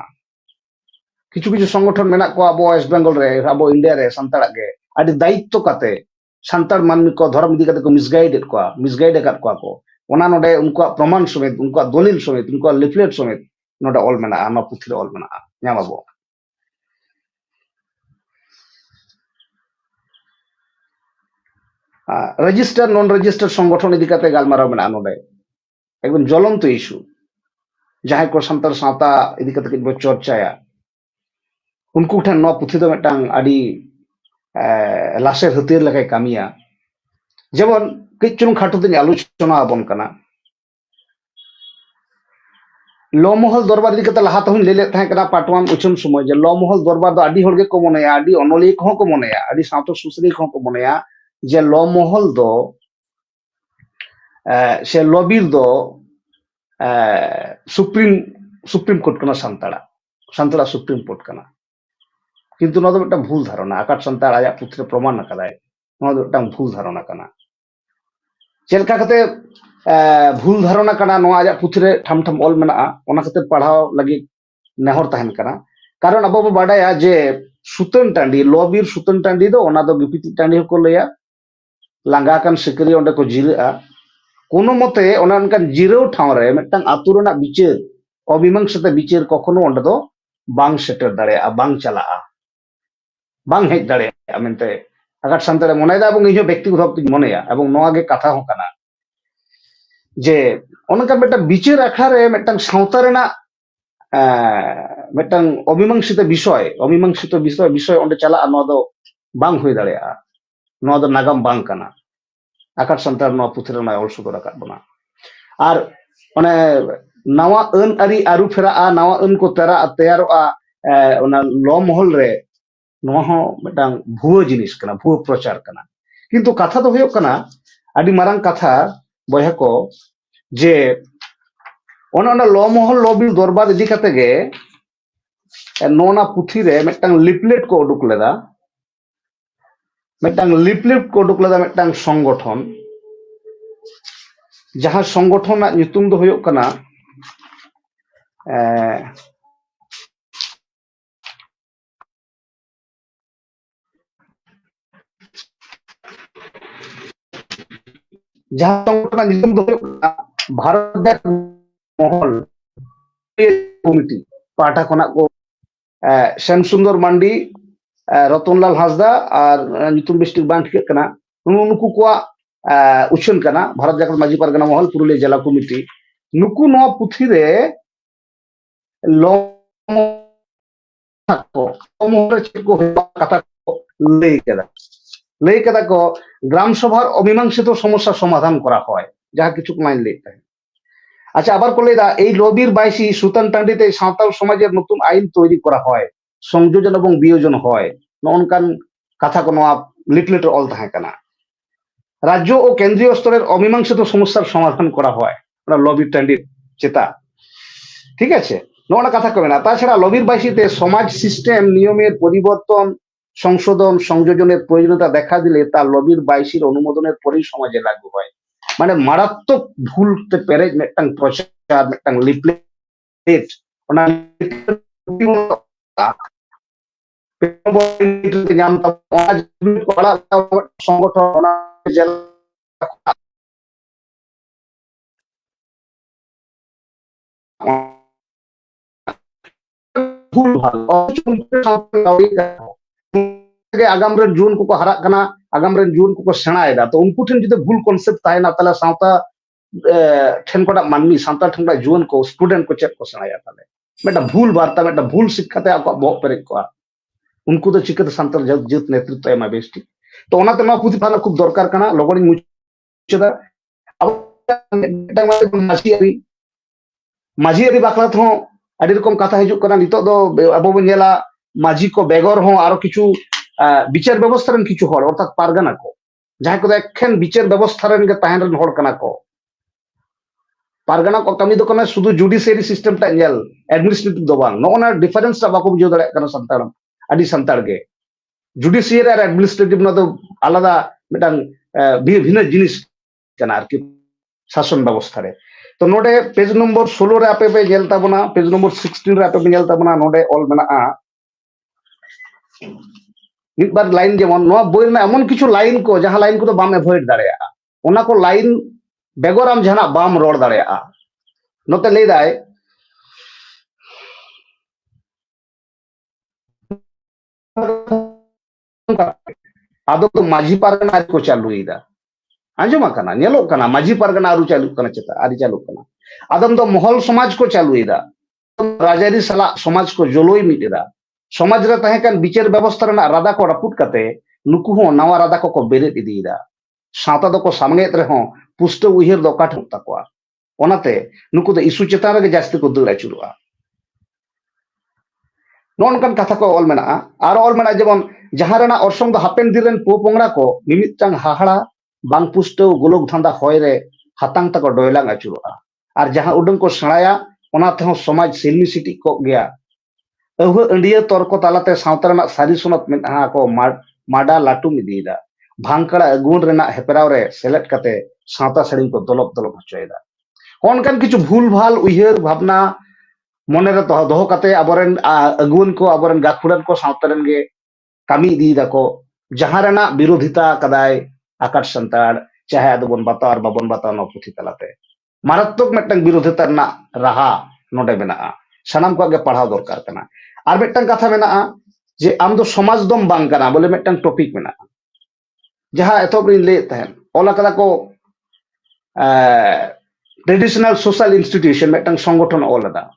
किछु किछु संगठन मेना को अब वेस्ट बेंगल रे अब इंडिया रे संताड़ा के आदि दायित्व काते santar manmi ko dhorom idi kate ko misguide akat ko ona node unko praman somet unko dolil somet unko leaflet somet node ol mena ama puthi ol mena nyamabo register non register সংগঠন idi kate galmaraw mena node ekdom জ্বলন্ত issue jahay ko santar sawta idi kate bo chorchaya unku than no puthi do metang adi লাশের হাতিয়ার লেখায় কামিয়া যেমন কিছু খাটো দিন আলোচনা আবন কানা লমহল দরবার দিকে লাহা তখন লেলে থাকেন কানা পাটওয়ান উচন সময় যে লমহল দরবার আডি হড়গে কো মনেয়া আডি অনলিক হো কো মনেয়া আডি সাঁতো সুশ্রী হো কো মনেয়া যে লমহল দো সে লবির দো সুপ্রিম কোর্ট কানা সান্তাড়া সুপ্রিম কোর্ট কানা কিন্তু নদো একটা ভুল ধারণা আকাশ সান্তাড় আয়া পুত্রে প্রমাণ আকাদায় নদো একটা ভুল ধারণা কানা চেলকা কাতে ভুল ধারণা কানা নোয়া আয়া পুত্রে ঠাম ঠাম অল মেনা ওনা কাতে পড়াও লাগি নেহর তাহেন কানা কারণ আবো বাডায়া যে সুতন টান্ডি লবির সুতন টান্ডি দো ওনা দো গিপিতি টান্ডি হকো লয়া লাঙ্গা কান সিকরি ওন্ডে কো জিরা কোনো মতে ওনা অনকান জিরেও ঠাওরে মিদটাং আতু রেনা বিচার অমীমাংসিত বিচার কখনো ওন্ডে দো বাং সেটের দাঁড়ে বাং চালা বাং হেজ দাঁড়ে মেনতে আকাশ সান্তাড়ে মনে দা এবং ইহো ব্যক্তিগত মনেয়া এবং নোয়াগে কথা হো কানা যে অনকান একটা বিচার আখারে মিদটাং সাঁওতা রেনা মিদটাং অমীমাংসিত বিষয় ওন্ডে চালা নোয়া দো বাং হয়ে দাঁড়িয়া নোয়া দো নাগাম বাং কানা আকাশ সান্তাড় নোয়া পুথিরে নয় অল সদর আকাত বনা আর মানে নাওয়া আন আরি আরু ফেরা নাওয়া আন কো তেয়ারোa ওনা ল মহল রে নোয়া হো মিদটাং ভুয়ো জিনিস কানা ভুয়ো প্রচার কানা কিন্তু কথা তো হয়ো কানা আডি মারাং কথা বয়হা কো যে ওনা ল মহল লবির দরবার ইদি কাতে গে নোনা পুথিরে মিদটাং লিফলেট কো উডুক লেদা মিদটাং সংগঠন যাহা সংগঠন নিতুম দো হয়ো কানা যাহা সংগঠন নিতুম দো হয়ো কানা ভারত মহল কমিটি পাটা কোনা কো শ্যামসুন্দর মান্ডি রতনলাল হাসদা আর নিতুম ডিস্ট্রিক্ট বান ঠিক কানা নুকু কোয়া উচ্চন কানা ভারত জাকাত মাঝি পারগানা মহল পুরুলিয়া জেলা কমিটি নুকু নোয়া পুথিরে কথা লই কেদা কো গ্রাম সভার অমীমাংসিত সমস্যা সমাধান করা হয় যাহা কিছু লাইন লেই থাকে আচ্ছা আবার কলে দা এই লবির বাইশি সুতান টান্ডিতে সাঁওতাল সমাজের নতুন আইন তৈরি করা হয় সংযোজন এবং বিয়োজন হয় ননকান কথা কোনো লিফলেটের অল থাকে কানা রাজ্য ও কেন্দ্রীয় স্তরের অমীমাংসিত সমস্যার সমাধান করা হয় লবির টান্ডির চেতা ঠিক আছে নোনা কথা কবে না তাছাড়া লবির বাইশিতে সমাজ সিস্টেম নিয়মের পরিবর্তন সংশোধন সংযোজনের প্রয়োজনীয়তা দেখা দিলে তা লবির বাইশির অনুমোদনের পরেই সমাজে লাগু হয় মানে মারাত্মক ভুলতে পেরে মিদটাং প্রচার মিদটাং লিফলেট ওনা সংগঠন ভুল ভাল আগাম রেন জুন को হারাক কানা আগাম রেন জুন को সেনায়দা তো উনকু ঠেন যদি ভুল কনসেপ্ট তাহেনা তাহলে সাঁওতা ঠেন কটা মানমি সাঁওতা ঠেন কটা জুন को স্টুডেন্ট को चेक को সেনায়া তাহলে মেটা ভুল বার্তা মেটা ভুল শিক্ষাতে আকো বক পেরে को उनको तो चिकते सान्ताल जत नेतृत्व एमा बेस्टी तो ओनाते नो पुथि फाना खूब दरकार काना लगन मुचदा अब माझी अरी बाकला तो आदि रकम कथा हिजुक काना नितो दो अबो बन नेला माझी को बेगर हो आरो किछु বিচার ব্যবস্থা রেন কিছু হল অর্থাৎ পারগানা কো যাহা কো দেখেন বিচার ব্যবস্থা রেন গে তাহেন রেন হল কানা কো পারগানা কো কামি দো কানা শুধু জুডিশিয়ারি সিস্টেম টা নেল অ্যাডমিনিস্ট্রেটিভ দো বাং নওনা ডিফারেন্স টা বাকো বুঝো দাড়ে কানা সান্তাড় আদি সান্তাড় গে জুডিশিয়ারি আর অ্যাডমিনিস্ট্রেটিভ না তো আলাদা মিটাং ভিন্ন জিনিস কানা আর কি শাসন ব্যবস্থা রে তো নোডে পেজ নম্বর 16 রে আপে পে জেল তাবনা পেজ নম্বর 16 রে আপে পে জেল তাবনা নোডে অল মেনা ᱢᱤᱫ ᱵᱟᱨ ᱞᱟᱭᱤᱱ ᱡᱮᱢᱚᱱ ᱱᱚᱣᱟ ᱵᱳᱭ ᱨᱮᱱᱟᱜ ᱮᱢᱚᱱ ᱠᱤᱪᱷᱩ ᱞᱟᱭᱤन ᱠᱚ ᱡᱟᱦᱟᱸ ᱞᱟᱭᱤन ᱠᱚᱫᱚ ᱵᱟᱢ ᱮভᱚᱭᱮᱰ ᱫᱟᱲᱮᱭᱟᱜᱼᱟ, ᱚᱱᱟ ᱠᱚ ᱞᱟᱭᱤन ᱵᱮᱜᱚᱨ ᱟᱢ ᱡᱟᱦᱟᱱᱟᱜ ᱵᱟᱢ ᱨᱚᱲ ᱫᱟᱲᱮᱭᱟᱜᱼᱟ। ᱱᱚᱛᱮ ᱞᱟᱹᱭ ᱫᱟᱭ ᱟᱫᱚ ᱢᱟᱹᱡᱷᱤ ᱯᱟᱨᱜᱟᱱᱟ ᱠᱚ ᱪᱟᱹᱞᱩᱭᱮᱫᱟ। ᱟᱸᱡᱚᱢ ᱟᱠᱟᱱᱟ, ᱧᱮᱞᱚᱜ ᱠᱟᱱᱟ ᱢᱟᱹᱡᱷᱤ ᱯᱟᱨᱜᱟᱱᱟ ᱟᱹᱨᱩ ᱪᱟᱹᱞᱩᱜ ᱠᱟᱱᱟ, ᱪᱮᱛᱟ ᱟᱹᱨᱤ ᱪᱟᱹᱞᱩᱜ ᱠᱟᱱᱟ। ᱟᱫᱚᱢ ᱫᱚ ᱢᱚᱦᱚᱞ ᱥᱚᱢᱟᱡᱽ ᱠᱚ ᱪᱟᱹᱞᱩᱭᱮᱫᱟ, ᱨᱟᱡᱽᱟᱹᱨᱤ ᱥᱟᱞᱟᱜ ᱥᱚᱢᱟᱡᱽ ᱠᱚ ᱡᱚᱞᱚᱭ ᱢᱤᱫ ᱮᱫᱟ। ᱥᱚᱢᱟᱡᱽ ᱨᱮ ᱛᱟᱦᱮᱸ ᱠᱟᱱ ᱵᱤᱪᱟᱹᱨ ᱵᱮᱵᱚᱥᱛᱷᱟ ᱨᱮᱱᱟᱜ ᱨᱟᱫᱟ ᱠᱚ ᱨᱟᱹᱯᱩᱫ ᱠᱟᱛᱮ ᱱᱩᱠᱩ ᱦᱚᱸ ᱱᱟᱣᱟ ᱨᱟᱫᱟ ᱠᱚᱠᱚ ᱵᱮᱨᱮᱫ ᱤᱫᱤᱭᱮᱫᱟ। ᱥᱟᱶᱛᱟ ᱫᱚᱠᱚ ᱥᱟᱢᱜᱮᱫ ᱨᱮᱦᱚᱸ ᱯᱩᱥᱴᱟᱹᱣ ᱩᱭᱦᱟᱹᱨ ᱫᱚ ᱚᱠᱟ ᱴᱷᱮᱱ ᱛᱟᱠᱚᱣᱟ। ᱚᱱᱟᱛᱮ ᱱᱩᱠᱩ ᱫᱚ ᱤᱥᱩ ᱪᱮᱛᱟᱱ ᱨᱮᱜᱮ ᱡᱟᱹᱥᱛᱤ ᱠᱚ ᱫᱟᱹᱲ ᱟᱹᱪᱩᱨᱚᱜᱼᱟ। ᱱᱚᱜᱼᱚ ᱱᱚᱝᱠᱟᱱ ᱠᱟᱛᱷᱟ ᱠᱚ ᱚᱞ ᱢᱮᱱᱟᱜᱼᱟ। ᱟᱨ ᱚᱞ ᱢᱮᱱᱟᱜᱼᱟ ᱡᱮᱢᱚᱱ ᱡᱟᱦᱟᱸ ᱨᱮᱱᱟᱜ ᱚᱨᱥᱚᱝ ᱫᱚ ᱦᱟᱯᱮᱱ ᱫᱤᱱ ᱨᱮᱱ ᱯᱚᱼᱯᱚᱝᱲᱟ ᱠᱚ ᱢᱤᱢᱤᱫᱴᱟᱝ ᱦᱟᱦᱟᱲᱟ ᱵᱟᱝ ᱯᱩᱥᱴᱟᱹᱣ ᱜᱳᱞᱳᱠ ᱫᱷᱟᱸᱫᱟ ᱦᱚᱭ ᱨᱮ ᱦᱟᱛᱟᱝ ᱛᱟᱠᱚ ᱰᱚᱭᱞᱟᱝ ᱟᱹᱪᱩᱨᱚᱜᱼᱟ। ᱟᱨ ᱡᱟᱦᱟᱸ ᱩᱰᱟᱹᱝ ᱠᱚ ᱥᱮᱬᱟᱭᱟ ᱚᱱᱟ ᱛᱮᱦᱚᱸ ᱥᱚᱢᱟᱡᱽ ᱥᱤᱞᱢᱤ ᱥᱤᱴᱤᱡ ᱠᱚᱜ ᱜᱮᱭᱟ। ᱟᱹᱣᱦᱟᱹ ᱟᱹᱰᱤᱭᱟᱹ ᱛᱚᱨᱠᱚ ᱛᱟᱞᱟᱛᱮ ᱥᱟᱶᱛᱟ ᱨᱮᱱᱟᱜ ᱥᱟᱹᱨᱤ ᱥᱚᱱᱚᱛ ᱢᱮᱫᱦᱟ ᱠᱚ ᱢᱟᱰᱟ ᱞᱟᱹᱴᱩᱢ ᱤᱫᱤᱭᱮᱫᱟ। ᱵᱷᱟᱝᱠᱲᱟ ᱟᱹᱜᱩᱣᱟᱹᱱ ᱨᱮᱱᱟᱜ ᱦᱮᱯᱨᱟᱣ ᱨᱮ ᱥᱮᱞᱮᱫ ᱠᱟᱛᱮ ᱥᱟᱶᱛᱟ ᱥᱟᱹᱲᱤᱢ ᱠᱚ ᱫᱚᱞᱚᱵ ᱫᱚᱞᱚᱵ ᱦᱚᱪᱚᱭᱮᱫᱟ। ᱚᱱᱠᱟᱱ ᱠᱤᱪᱷᱩ ᱵᱷᱩᱞ ᱵᱷᱟᱞ ᱩᱭᱦᱟᱹᱨ ᱵᱷᱟᱵᱱᱟ ᱢᱚᱱᱮᱨᱮ ᱫᱚᱦᱚ ᱠᱟᱛᱮ ᱟᱵᱚᱨᱮᱱ ᱟᱹᱜᱩᱣᱟᱹᱱ ko ᱟᱵᱚᱨᱮᱱ ᱜᱟᱹᱠᱷᱩᱲᱟᱱ ko ᱥᱟᱶᱛᱟ ᱨᱮᱱ ᱜᱮ ᱠᱟᱹᱢᱤ ᱤᱫᱤᱭ ᱫᱟᱠᱚ, ᱡᱟᱦᱟᱸ ᱨᱮᱱᱟᱜ ᱵᱤᱨᱳধিতা ᱠᱟᱫᱟᱭ ᱟᱠᱟᱴ ᱥᱟᱱᱛᱟᱲ ᱪᱟᱦᱮ ᱟᱫᱚ ᱵᱚᱱ ᱵᱟᱛᱟᱣ ᱟᱨ ᱵᱟᱵᱚᱱ ᱵᱟᱛᱟᱣ ᱱᱚᱣᱟ ᱯᱩᱛᱷᱤ ᱛᱟᱞᱟᱛᱮ। ᱢᱟᱨᱟত্মক ᱢᱤᱫᱴᱟᱝ ᱵᱤᱨᱳধিতা ᱨᱮᱱᱟᱜ ᱨᱟᱦᱟ ᱱᱚᱰᱮ ᱢᱮᱱᱟᱜᱼᱟ, ᱥᱟᱱᱟᱢ ᱠᱚᱣᱟᱜ ᱜᱮ ᱯᱟᱲᱦᱟᱣ ᱫᱚᱨᱠᱟর ᱠᱟᱱᱟ। ᱟᱨ ᱢᱤᱫᱴᱟᱝ ᱠᱟᱛᱷᱟ ᱢᱮᱱᱟᱜᱼᱟ ᱡᱮ ᱟᱢ ᱫᱚ ᱥᱚᱢᱟᱡᱽ ᱫᱚᱢ ᱵᱟᱝ ᱠᱟᱱᱟ ᱵᱚᱞᱮ ᱢᱤᱫᱴᱟᱝ ᱴᱚᱯᱤᱠ ᱢᱮᱱᱟᱜᱼᱟ, ᱡᱟᱦᱟᱸ ᱮᱛᱚᱦᱚᱵ ᱨᱤᱧ ᱞᱟᱹᱭᱮᱫ ᱛᱟᱦᱮᱸᱫ ᱚᱞ ᱟᱠᱟᱫᱟ ᱠᱚ ᱴᱨᱮডিশনাল সোশ্যাল ইনস্টিটিউশন ᱢᱤᱫᱴᱟᱝ সংগঠন ᱚᱞ ᱮᱫᱟ।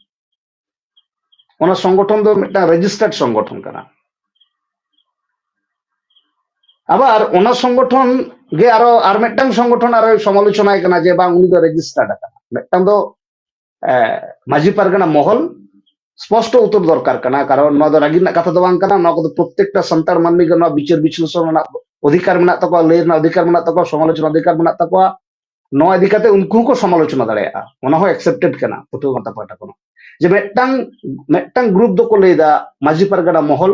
ᱚᱱᱟ সংগঠন ᱫᱚ ᱢᱤᱫᱴᱟᱝ রেজিস্টার্ড সংগঠন ᱠᱟᱱᱟ। আবার ᱚᱱᱟ সংগঠন ᱜᱮ আর মিটটাং সংগঠন আর সমালোচনায় কানা যে বাং উনি তো রেজিস্টার্ড আকানা। মিটটাং দো মাঝি পারগানা মহল স্পষ্ট উত্তর দরকার কানা, কারণ নয়া দো রাগি রᱮᱱᱟᱜ ᱠᱟᱛᱷᱟ ᱫᱚ ᱵᱟᱝ ᱠᱟᱱᱟ। ᱱᱚᱣᱟ ᱠᱚᱫᱚ ᱯᱨᱚত্যেকটা ᱥᱟᱱᱛᱟᱲ ᱢᱟᱹᱱᱢᱤ ᱜᱮ ᱱᱚᱣᱟ ᱵᱤᱪᱟᱹᱨ ᱵᱤᱪᱞᱮᱥᱚᱱ ᱨᱮᱱᱟᱜ অধিকার ᱢᱮᱱᱟᱜ ᱛᱟᱠᱚᱣᱟ, ᱞᱟᱹᱭ ᱨᱮᱱᱟᱜ অধিকার ᱢᱮᱱᱟᱜ ᱛᱟᱠᱚᱣᱟ, ᱥᱚমালোচনা অধিকার ᱢᱮᱱᱟᱜ ᱛᱟᱠᱚᱣᱟ। ᱱᱚᱣᱟ ᱤᱫᱤ ᱠᱟᱛᱮ ᱩᱱᱠᱩ ᱦᱚᱸᱠᱚ ᱥᱚমালোচনা ᱫᱟᱲᱮᱭᱟᱜᱼᱟ, ᱚᱱᱟ ᱦᱚᱸ ᱮᱠᱥᱮᱯᱴᱮᱰ ᱠᱟᱱᱟ ᱯᱟᱹᱴᱷᱩᱣᱟᱹ ᱜᱟᱶᱛᱟ ᱯᱟᱦᱴᱟ ᱠᱷᱚᱱ। যে মিটটাং গ্রুপ দোকো ᱞᱟᱹᱭᱫᱟ মাঝি পারগানা মহল,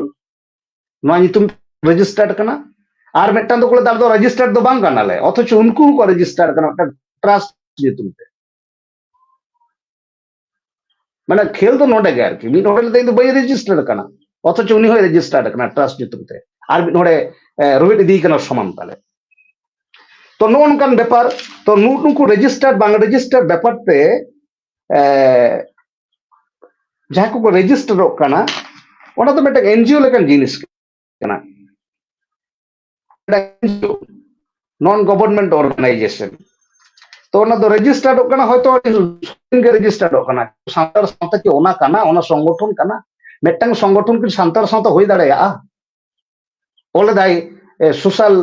নয়া nyutum রেজিস্টার্ড কানা। আর মিটটাং দোকো ᱞᱟᱹᱭᱫᱟ ᱟᱞᱮ ᱫᱚ রেজিস্টার্ড ᱫᱚ ᱵᱟᱝ ᱠᱟᱱᱟᱞᱮ, অথচ উনকু হᱚᱸᱠᱚ রেজিস্টার্ড ᱠᱟᱱᱟ ᱢᱤᱫᱴᱟᱝ ট্রাস্ট nyutum ᱛᱮ। মানে খেল তো নোটে গে আরকি, মিড হড়ে ᱞᱟᱹᱭᱫᱟ ᱤᱧ ᱫᱚ ᱵᱟᱹᱧ রেজিস্টার্ড ᱠᱟᱱᱟ, অথচ উনি হয়ে রেজিস্টার্ড ᱠᱟᱱᱟ ট্রাস্ট nyutum তে। আর মিড হড়ে রোহিত ইদি কানা সমান তালে। তো ᱱᱚᱜᱼᱚ ᱱᱚᱝᱠᱟᱱ ᱵᱮᱯᱟর, ᱛᱚ ᱱᱩᱠᱩ রেজিস্টার্ড ᱵᱟᱝ রেজিস্টার্ড ব্যাপার তে ᱡᱟᱦᱟᱸᱭ ᱠᱚᱠᱚ রেজিস্টাᱨᱚᱜ ᱠᱟᱱᱟ ᱚᱱᱟ ᱫᱚ ᱢᱤᱫᱴᱟᱝ এনজিও লেকান জিনিস ᱠᱟᱱᱟ, নন গভর্নমেন্ট অর্গানাইজেশন। তো ᱚᱱᱟ ᱫᱚ রেজিস্টার্ডᱚᱜ ᱠᱟᱱᱟ হয়তো ᱜᱮ রেজিস্টার্ডᱚᱜ ᱠᱟᱱᱟ, ᱥᱟᱱᱛᱟᱲ ᱥᱟᱶᱛᱟ ᱠᱤ ᱚᱱᱟ ᱠᱟᱱᱟ, ᱚᱱᱟ সংগঠন ᱠᱟᱱᱟ? ᱢᱤᱫᱴᱟᱝ সংগঠন কি ᱥᱟᱱᱛᱟᱲ ᱥᱟᱶᱛᱟ ᱦᱩᱭ ᱫᱟᱲᱮᱭᱟᱜᱼᱟ? ᱚᱞᱮᱫᱟᱭ সোশ্যাল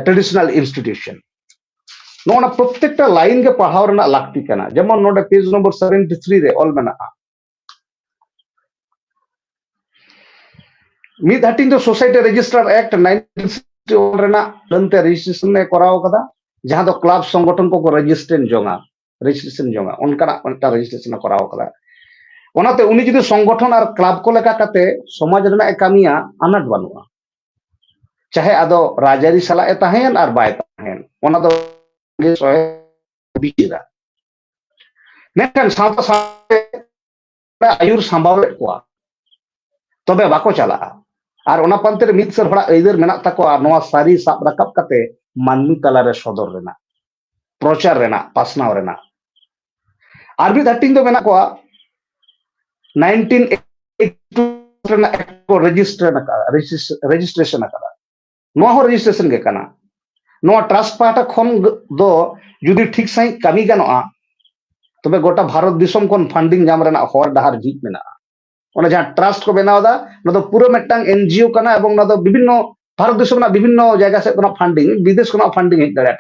ট্রেডিশনাল ইনস্টিটিউশন। ᱱᱚᱜᱼᱚ ᱱᱟ প্রত্যেকটা লাইন ᱜᱮ ᱯᱟᱲᱦᱟᱣ ᱨᱮᱱᱟᱜ ᱞᱟᱹᱠᱛᱤ ᱠᱟᱱᱟ। ᱡᱮᱢᱚᱱ ᱱᱚᱰᱮ পেজ নম্বর 73 রে ᱚᱞ ᱢᱮᱱᱟᱜᱼᱟ, ᱢᱤᱫ ᱦᱟᱹᱴᱤᱧ ᱫᱚ সোসাইটি রেজিস্টার অ্যাক্ট 1961 ᱨᱮᱱᱟᱜ ᱞᱟᱹᱱᱛᱮ রেজিস্ট্রেশন এ ᱠᱚᱨᱟᱣ ᱟᱠᱟᱫᱟ, ᱡᱟᱦᱟᱸ ᱫᱚ ক্লাব সংগঠন ᱠᱚᱠᱚ রেজিস্ট্রেশন ᱡᱚᱝᱟ ᱚᱱᱠᱟᱱᱟᱜ ᱢᱤᱫᱴᱟᱝ রেজিস্ট্রেশন এ ᱠᱚᱨᱟᱣ ᱟᱠᱟᱫᱟ। ᱚᱱᱟᱛᱮ ᱩᱱᱤ ᱡᱩᱫᱤ সংগঠন আর ক্লাব ᱠᱚ লেখা ᱠᱟᱛᱮ সমাজ ᱨᱮᱱᱟᱜ ᱮ ᱠᱟᱹᱢᱤᱭᱟ ᱟᱱᱟᱴ ᱵᱟᱹᱱᱩᱜᱼᱟ, চাহে আদো রাজারি সালা এ তাহেন আর বাই তাহেন, ᱚᱱᱟ ᱫᱚ সহায় বিচিরা। মেনখান সাᱶতা সাথে আয়ুর সাম্বাᱣᱮᱫ ᱠᱚᱣᱟ তবে বাকো চালাᱜᱼᱟ। আর ᱚᱱᱟ ᱯᱟᱱᱛᱮ ᱨᱮ ᱢᱤᱫ ᱥᱮᱨ ᱦᱚᱲᱟᱜ ᱟᱹᱭᱫᱟᱹᱨ ᱢᱮᱱᱟᱜ ᱛᱟᱠᱚᱣᱟ ᱱᱚᱣᱟ ᱥᱟᱹᱨᱤ ᱥᱟᱵ ᱨᱟᱠᱟᱵ ᱠᱟᱛᱮ ᱢᱟᱹᱱᱢᱤ ᱛᱟᱞᱟᱨᱮ ᱥᱚᱫᱚᱨ ᱨᱮᱱᱟᱜ, ᱯᱨᱚᱪᱟᱨ ᱨᱮᱱᱟᱜ, ᱯᱟᱥᱱᱟᱣ ᱨᱮᱱᱟᱜ। আর ᱢᱤᱫ ᱦᱟᱹᱴᱤᱧ ᱫᱚ ᱢᱮᱱᱟᱜ ᱠᱚᱣᱟ 1982 ᱨᱮᱱᱟᱜ ᱮᱠᱴ ᱠᱚ রেজিস্ট্রেশন ᱟᱠᱟᱫᱟ। ᱱᱚᱣᱟ ᱦᱚᱸ রেজিস্ট্রেশন ᱜᱮ ᱠᱟᱱᱟ। ᱱᱚᱣᱟ ট্রাস্ট ᱯᱟᱦᱴᱟ ᱠᱷᱚᱱ ᱫᱚ ᱡᱩᱫᱤ ᱴᱷᱤᱠ ᱥᱟᱺᱦᱤᱡ ᱠᱟᱹᱢᱤ ᱜᱟᱱᱚᱜᱼᱟ ᱛᱚᱵᱮ ᱜᱚᱴᱟ ᱵᱷᱟᱨᱚᱛ ᱫᱤᱥᱚᱢ ᱠᱷᱚᱱ ᱯᱷᱟন্ডিং ᱧᱟᱢ ᱨᱮᱱᱟᱜ ᱦᱚᱨ ᱰᱟᱦᱟᱨ ᱡᱷᱤᱡ ᱢᱮᱱᱟᱜᱼᱟ। ᱚᱱᱟ ᱡᱟᱦᱟᱸ ট্রাস্ট ᱠᱚ ᱵᱮᱱᱟᱣ ᱫᱟ ᱚᱱᱟ ᱫᱚ পুরো ᱢᱤᱫᱴᱟᱝ এনজিও ᱠᱟᱱᱟ এবং ᱚᱱᱟ ᱫᱚ ᱵᱤᱵᱷᱤᱱᱱᱚ ভারত ᱫᱤᱥᱚᱢ ᱨᱮᱱᱟᱜ ᱵᱤᱵᱷᱤᱱᱱᱚ ᱡᱟᱭᱜᱟ ᱥᱮᱫ ᱠᱷᱚᱱᱟᱜ ᱯᱷান্ডিং, বিদেশ ᱠᱷᱚᱱᱟᱜ ᱯᱷান্ডিং ᱦᱮᱡ ᱫᱟᱲᱮᱭᱟᱜᱼᱟ,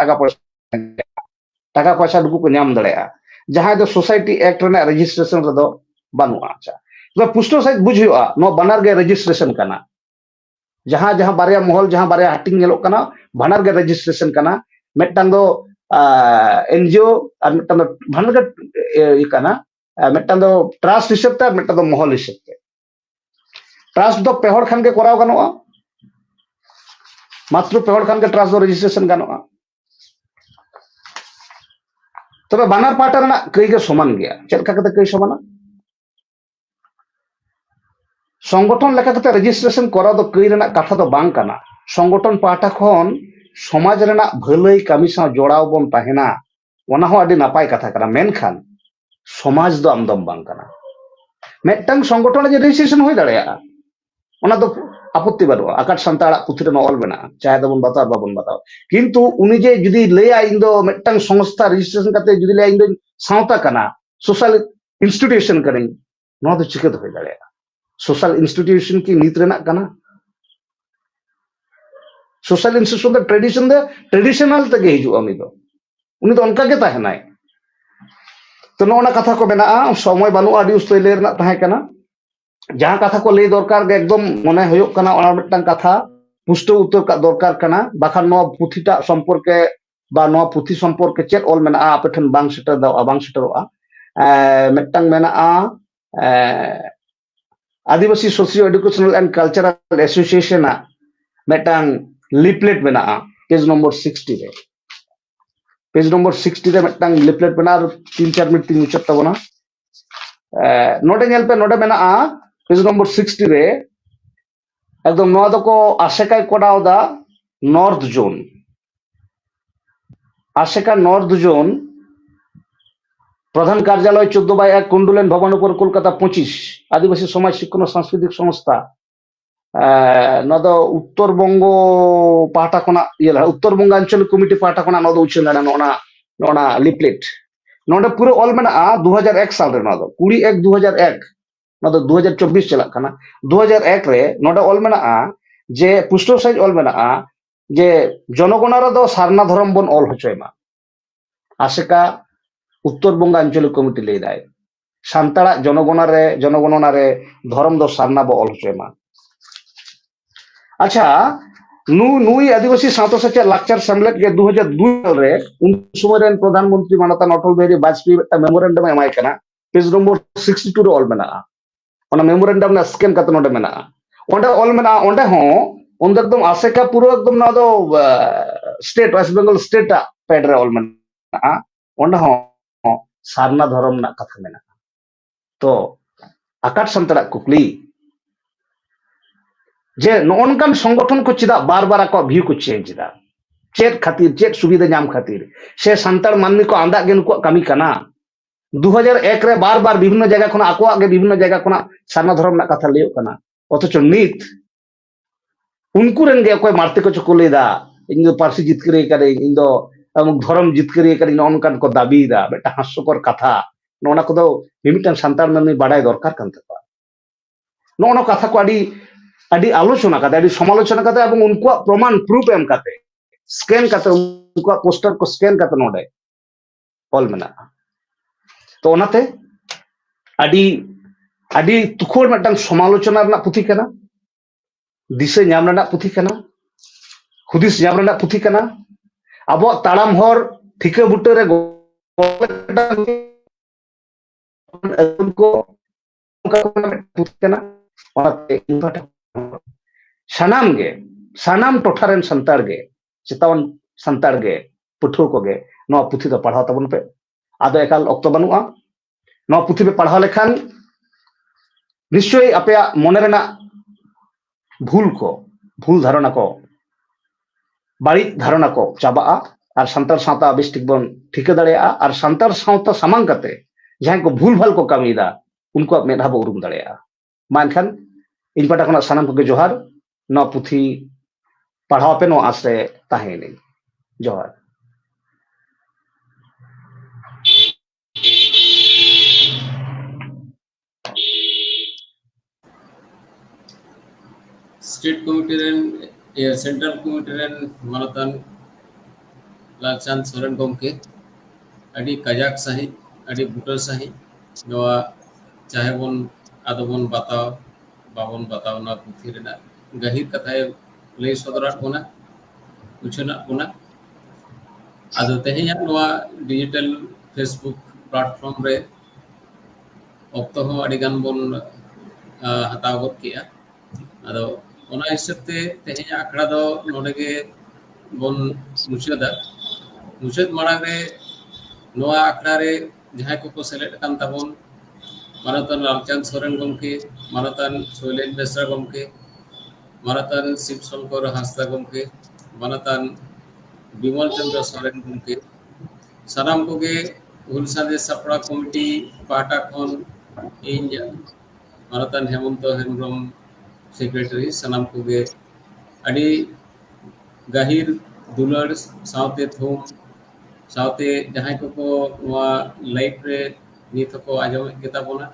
ᱴᱟকা পয়সা ᱱᱩᱠᱩ ᱠᱚ ᱧᱟᱢ ᱫᱟᱲᱮᱭᱟᱜᱼᱟ, ᱡᱟᱦᱟᱸᱭ ᱫᱚ সোসাইটি অ্যাক্ট ᱨᱮᱱᱟᱜ রেজিস্ট্রেশন ᱨᱮᱫᱚ ᱵᱟᱹᱱᱩᱜᱼᱟ। ᱟᱪᱪᱷᱟ, ᱛᱚᱵᱮ ᱯᱩᱥᱴᱟᱹᱣ ᱥᱟᱺᱦᱤᱡ ᱵᱩᱡ ᱦᱩᱭᱩᱜᱼᱟ ᱱᱚᱣᱟ ᱵᱟᱱᱟᱨ ᱜᱮ রেজিস্ট্রেশন ᱠᱟᱱᱟ। ᱡᱟᱦᱟᱸ ᱵᱟᱨᱭᱟ ᱢᱚᱦᱚᱞ, ᱡᱟᱦᱟᱸ ᱵᱟᱨᱭᱟ ᱦᱟᱹᱴᱤᱧ ᱧᱮᱞᱚᱜ ᱠᱟᱱᱟ ᱵᱟᱱᱟᱨ ᱜᱮ রেজিস্ট্রেশন ᱠᱟᱱᱟ। ᱢᱤᱫᱴᱟᱝ ᱫᱚ এনজিও আর মিটটাং ᱫᱚ ᱵᱟᱱᱟᱨ ᱜᱮ ᱠᱟᱱᱟ। মিটটাং ᱫᱚ ট্রাস্ট হিসেব তে আর মিটটাং ᱫᱚ মহল হিসেব তে। ট্রাস্ট ᱫᱚ ᱯᱮ ᱦᱚᱲ ᱠᱷᱟᱱ ᱜᱮ ᱠᱚᱨᱟᱣ ᱜᱟᱱᱚᱜᱼᱟ, মাত্র ᱯᱮ ᱦᱚᱲ ᱠᱷᱟᱱ ᱜᱮ ট্রাস্ট ᱫᱚ রেজিস্ট্রেশন ᱜᱟᱱᱚᱜᱼᱟ। তবে বানার পাহᱴᱟ ᱨᱮᱱᱟᱜ ᱠᱟᱹᱭ ᱜᱮ ᱥᱚᱢᱟᱱ ᱜᱮᱭᱟ। ᱪᱮᱫ ᱞᱮᱠᱟ ᱠᱟᱛᱮ ᱠᱟᱹᱭ ᱥᱚᱢᱟᱱᱟ? संगठन लेका कते रजिस्ट्रेशन करा दो कई रेना कथा दो बांग काना संगठन पाटा खन समाज रेना भलाई कमी सा जोड़ाव बन ताहेना ओना हो आदि नापाय कथा कना मेनखान समाज दो आमदम बांग काना मेटंग संगठन जे रजिस्ट्रेशन होय दाड़ेया ओना दो आपत्ति बानुआ आकाट सान्ताड़ा पुथि रे ऑल मेना चाहे दबन बताओ बाबन बताओ किंतु उनी जे जुदी लेया इन दो मेटंग संस्था रजिस्ट्रेशन कते जुदी लेया इन दो सावता कना सोशल इंस्टीट्यूशन करें नो दो चिके होय दाड़ेया सोशल इंस्टीट्यूशन की नीत रेना कना सोशल इंस्टीट्यूशन द ट्रेडिशनल तक हिजुआ उनी दो उनका के ताहेनाय तो नोना कथा को मेना समय बानुआ आदि उस्तय ले रेना ताहे कना जहां कथा को ले दरकार गे एकदम मने होयोग कना ओना मिदटां कथा पुष्टो उत्तर का दरकार कना बाखान नो पुथिटा संपर्के बा नो पुथि संपर्के चेत ऑल मेना आपे ठन बांग सेटर दा बांग सेटरोआ मिदटां मेना Adivasi socio educational and cultural association मिदटां लिफलेट मेना पेज नंबर 60 रे पेज नंबर 60 रे मिदटां लिफलेट मेना 3-4 मिनट तीन मुचत तबना नोडे नेल पे नोडे मेना पेज नंबर 60 रे एकदम नोआ दको आसेकाय कोडावदा नॉर्थ जोन आसेका नॉर्थ जोन प्रधान कार्यालय 14/1 कुंडुलेन भवनपुर कोलकाता 25 आदिवासी समाज शिक्षण सांस्कृतिक संस्था नदो उत्तर बंगो पाटा कोना येला उत्तर बंगांचल कमिटी पाटा कोना नदो उछन नोना नोना लिफलेट नोडे पूरे ऑल मेना 2001 साल रे नदो 20/1 नदो 2024 चला कना 2001 रे नोडे ऑल मेना जे पुष्टो साइज ऑल मेना जे जनगणना रे दो सारना धर्म बन ऑल होचयमा आसेका उत्तर बंग आंचलिक कमिटी ले दाय सान्ताड़ा जनगणना रे धर्म दो सारना बो ऑल होचयमा अच्छा नुई आदिवासी सावता सचे लाक्चर सेमलेट के 2002 रे उन सुमरेन प्रधानमंत्री मानता अटल बिहारी वाजपेयी मेमोरेंडम एमाय कना पेज नंबर 62 रे ऑल मेना ओना मेमोरेंडम ना स्कैन कत नोडे मेना ओंडे ऑल मेना ओंडे हो ओंडे एकदम आसेका पूरा एकदम ना दो स्टेट वेस्ट बंगाल स्टेट पेड रे ऑल मेना ओंडे हो सारना धर्म ना कथा मेना तो आकाट संतड़ा कुकली जे नोनकान संगठन को चिदा बार बार को व्यू को चेंज दा चेत खातिर चेत सुविधा नाम खातिर से संताल माननी को आंदा गेन को कमी कना 2001 रे बार बार विभिन्न जगह खना आको आगे विभिन्न जगह खना सारना धर्म ना कथा लेयो कना अथच नित उनको रेन गे कोई मारते को चको लेदा इन दो पार्सी जितकरे करे इन दो अमुक धर्म जितकरे करे नोनकान को दाबी दा बेटा हास्यकर कथा नोना को दो मिमिटन संताल माननी बाडाय दरकार कान तको नोनो कथा को आदि आलोचना करते आदि समालोचना करते এবং उनको प्रमाण प्रूफ एम करते स्कैन करते उनको पोस्टर को स्कैन करते नोडे ऑल मेना तो ओनाते आदि तुखोर मटन समालोचना रना पुथि कना दिसे ᱧᱟᱢ रना पुथि कना हुदिस ᱧाम रना पुथि कना अबो ताड़ाम हर ठिका बुटे रे उनको पुथि कना ओनाते इनफाटा सानाम गे सानाम टोठारेन संताड़ गे चितावन संताड़ गे पुठो को गे नो पुथि तो पढ़ाओ तबन पे आदो एकाल ऑक्तो बनुआ नो पुथि पे पढ़ाओ लेखान निश्चय अपया मने रेना भूल धारणा को बाड़ी धारणा को चाबा और संतार सावता बेस्टिक बन ठिका दाड़ेया और संतार सावता सामांग कते जहां को भूल भाल को कामीदा उनको मेधा बो उरुम दाड़ेया मानखान इन पाटा खना सानाम को जोहार नो पुथि पढ़ाओ पे नो आश्रे ताहेने जोहार स्टेट कमिटी रेन या सेंट्रल कमिटी रेन मानतान लालचांद सोरेन गोमके अडी कजाक सही अडी बुटर सही नोआ चाहे बोन आदोबन बताओ बाबन बताओ ना पुथि रेना गहिर कथाय लई सदराट कोना उछना कोना आदो तेहेया नोआ डिजिटल फेसबुक प्लेटफॉर्म रे ऑक्तो हो अडी गान बोन हताव गत किया आदो ओना हिसाबते तेहेया आखड़ा दो नोडे गे बोन मुचद माड़ा रे नोआ आखड़ा रे जहां को सेलेक्ट कान ताबोन मानतान रामचंद्र सोरेन गमके, मानतान शैलेन बेसरा गमके, मानतान शिव शंकर हांसदा गमके, मानतान बिमल चंद्र सोरेन गमके, सानाम कोगे हुल सांदेश सापड़ा कमिटी पाहटा खन इन मानतान हेमंत हेम्ब्रम सेक्रेटरी सानाम कोगे अड़ी गाहिर दुलार सावते थुम सावते जहां को लाइफ रे नित को आजम गेता बोना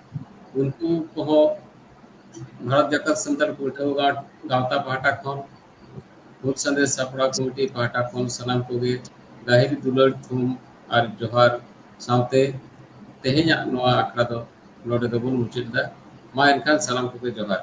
उनको को भारत जाकत संतान पुठो गावता पाहटा खन हुल संदेश सापड़ा कमिटी पाहटा खन सानाम कोगे गाहिर दुलार थुम और जोहार सावते तेहेኛ नोआ आखड़ा दो नोडे दबुन मुचिदा मा एनखान सानाम कोगे जोहार।